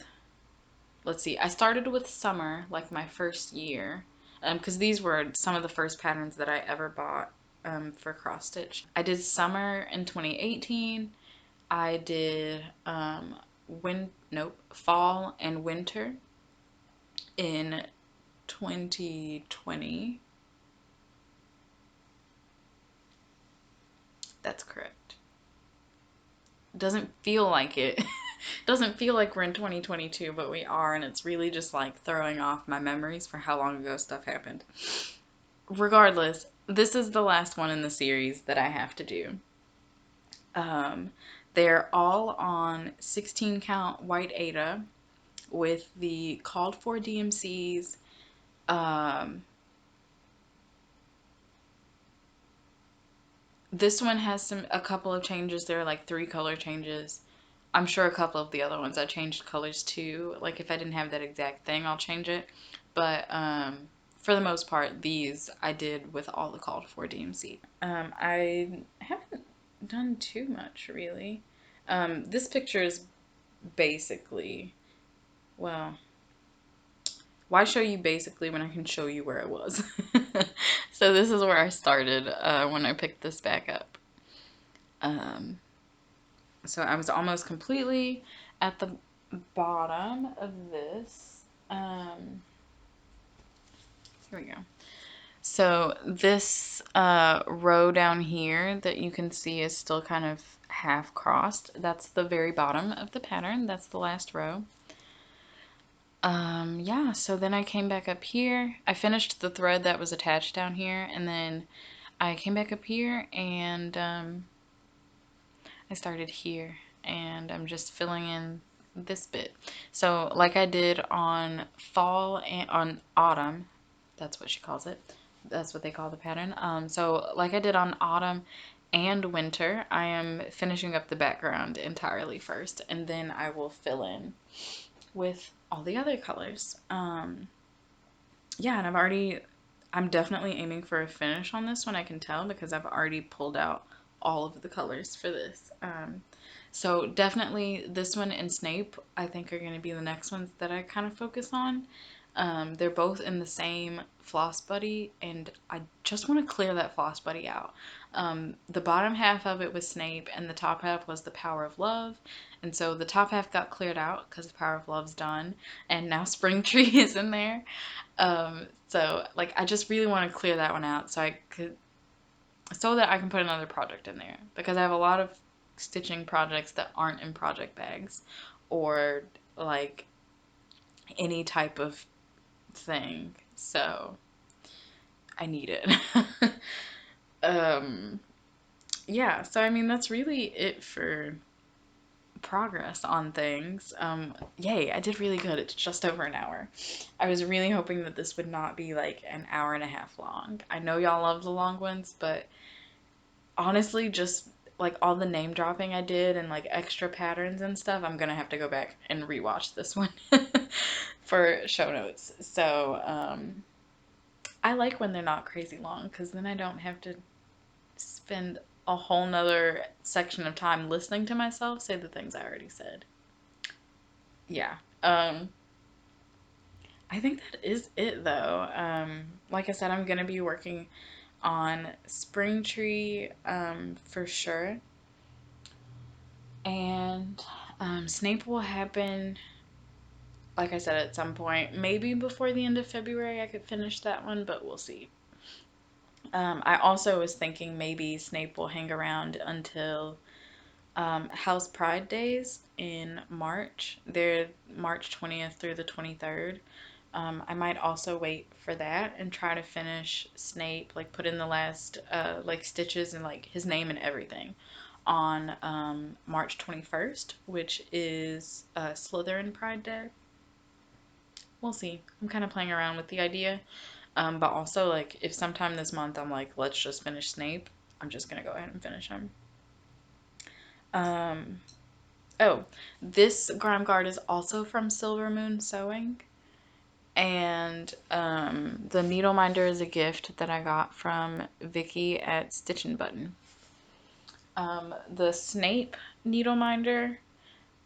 let's see, I started with summer, like my first year, because these were some of the first patterns that I ever bought for cross stitch. I did summer in 2018. I did fall and winter in 2020. That's correct. Doesn't feel like it. Doesn't feel like we're in 2022, but we are, and it's really just like throwing off my memories for how long ago stuff happened. Regardless, this is the last one in the series that I have to do. They're all on 16 count white Aida with the called for DMCs. This one has a couple of changes. There are like 3 color changes. I'm sure a couple of the other ones I changed colors too. Like if I didn't have that exact thing, I'll change it. But for the most part, these I did with all the called for DMC. I haven't done too much, really. This picture is basically, well, why show you basically when I can show you where I was? So this is where I started when I picked this back up. So I was almost completely at the bottom of this. Here we go. So this row down here that you can see is still kind of half crossed. That's the very bottom of the pattern. That's the last row. Yeah, so then I came back up here. I finished the thread that was attached down here, and then I came back up here and I started here, and I'm just filling in this bit. So like I did on fall and on autumn, that's what she calls it. That's what they call the pattern. So like I did on autumn and winter, I am finishing up the background entirely first, and then I will fill in with all the other colors. Yeah, and I'm definitely aiming for a finish on this one, I can tell, because I've already pulled out all of the colors for this. So definitely this one and Snape, I think, are going to be the next ones that I kind of focus on. They're both in the same floss buddy, and I just want to clear that floss buddy out. The bottom half of it was Snape, and the top half was the Power of Love. And so the top half got cleared out because the Power of Love's done, and now Spring Tree is in there. So like I just really want to clear that one out so that I can put another project in there, because I have a lot of stitching projects that aren't in project bags or like any type of thing. So I need it. Yeah, so I mean that's really it for progress on things. Yay, I did really good. It's just over an hour. I was really hoping that this would not be like an hour and a half long. I know y'all love the long ones, but honestly, just like all the name dropping I did and like extra patterns and stuff, I'm gonna have to go back and rewatch this one for show notes. So, I like when they're not crazy long, because then I don't have to spend a whole nother section of time listening to myself say the things I already said. Yeah. I think that is it though. Like I said, I'm gonna be working on Spring Tree for sure. And Snape will happen, like I said, at some point. Maybe before the end of February I could finish that one, but we'll see. I also was thinking maybe Snape will hang around until House Pride Days in March. They're March 20th through the 23rd. I might also wait for that and try to finish Snape, like put in the last like stitches and like his name and everything on March 21st, which is Slytherin Pride Day. We'll see. I'm kind of playing around with the idea. But also, like, if sometime this month I'm like, let's just finish Snape, I'm just gonna go ahead and finish him. Oh, this grime guard is also from Silver Moon Sewing. And the needle minder is a gift that I got from Vicky at Stitch and Button. The Snape needle minder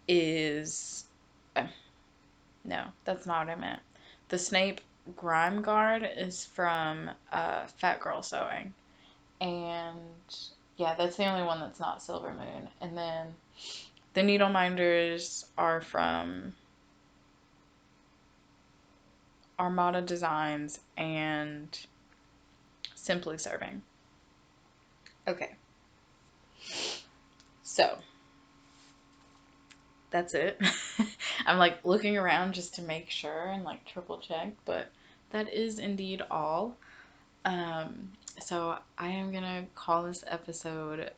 is... no, that's not what I meant. The Snape grime guard is from Fat Girl Sewing. And yeah, that's the only one that's not Silver Moon. And then the needle minders are from Armada Designs and Simply Serving. Okay. So, that's it. I'm like looking around just to make sure and like triple check, but that is indeed all. So I am gonna call this episode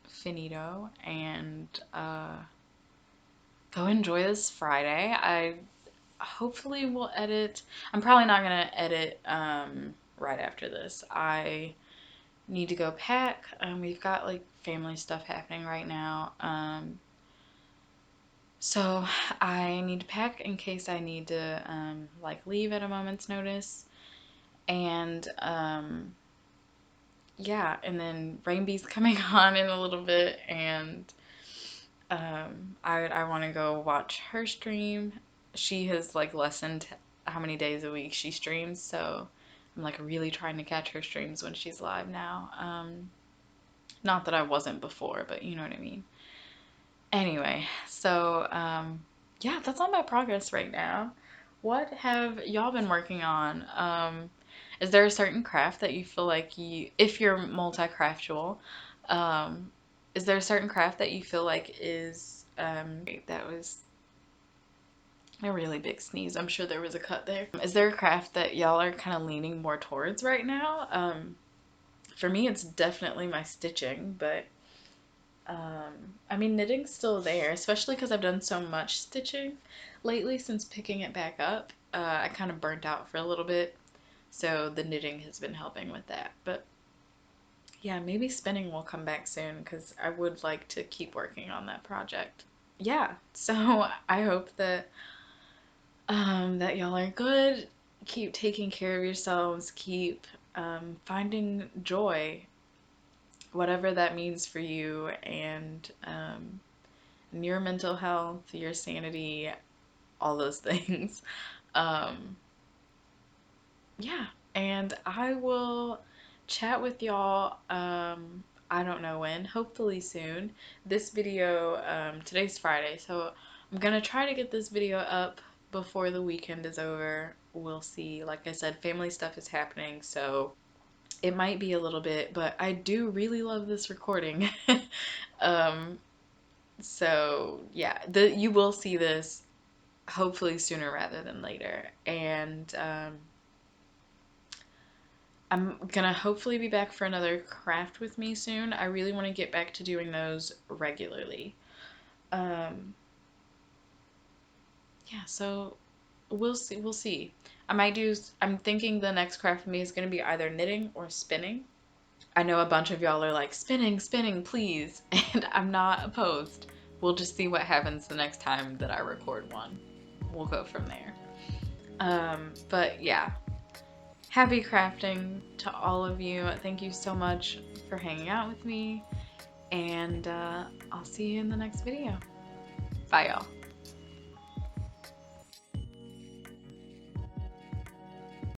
finito and go enjoy this Friday. I hopefully will edit. I'm probably not gonna edit right after this. I need to go pack. We've got like family stuff happening right now. So I need to pack in case I need to like leave at a moment's notice. And yeah, and then Rainby's coming on in a little bit, and I want to go watch her stream. She has like lessened how many days a week she streams, so I'm like really trying to catch her streams when she's live now. Not that I wasn't before, but you know what I mean. Anyway, so yeah, that's all my progress right now. What have y'all been working on? Is there a certain craft that you feel like if you're multi-craftual, um, is there a certain craft that you feel like is, that was a really big sneeze. I'm sure there was a cut there. Is there a craft that y'all are kind of leaning more towards right now? For me, it's definitely my stitching, but I mean, knitting's still there, especially because I've done so much stitching lately since picking it back up. I kind of burnt out for a little bit, so the knitting has been helping with that. But yeah, maybe spinning will come back soon because I would like to keep working on that project. Yeah, so I hope that that y'all are good. Keep taking care of yourselves. Keep finding joy, whatever that means for you, and your mental health, your sanity, all those things. Um, yeah, and I will chat with y'all. I don't know when, hopefully soon. This video, today's Friday, so I'm gonna try to get this video up before the weekend is over. We'll see. Like I said, family stuff is happening, so it might be a little bit, but I do really love this recording. um, so yeah, you will see this hopefully sooner rather than later. And I'm gonna hopefully be back for another craft with me soon. I really want to get back to doing those regularly. Um, yeah, so we'll see. We'll see. I'm thinking the next craft for me is gonna be either knitting or spinning. I know a bunch of y'all are like, spinning, spinning, please. And I'm not opposed. We'll just see what happens the next time that I record one. We'll go from there. But yeah, happy crafting to all of you. Thank you so much for hanging out with me. And I'll see you in the next video. Bye, y'all.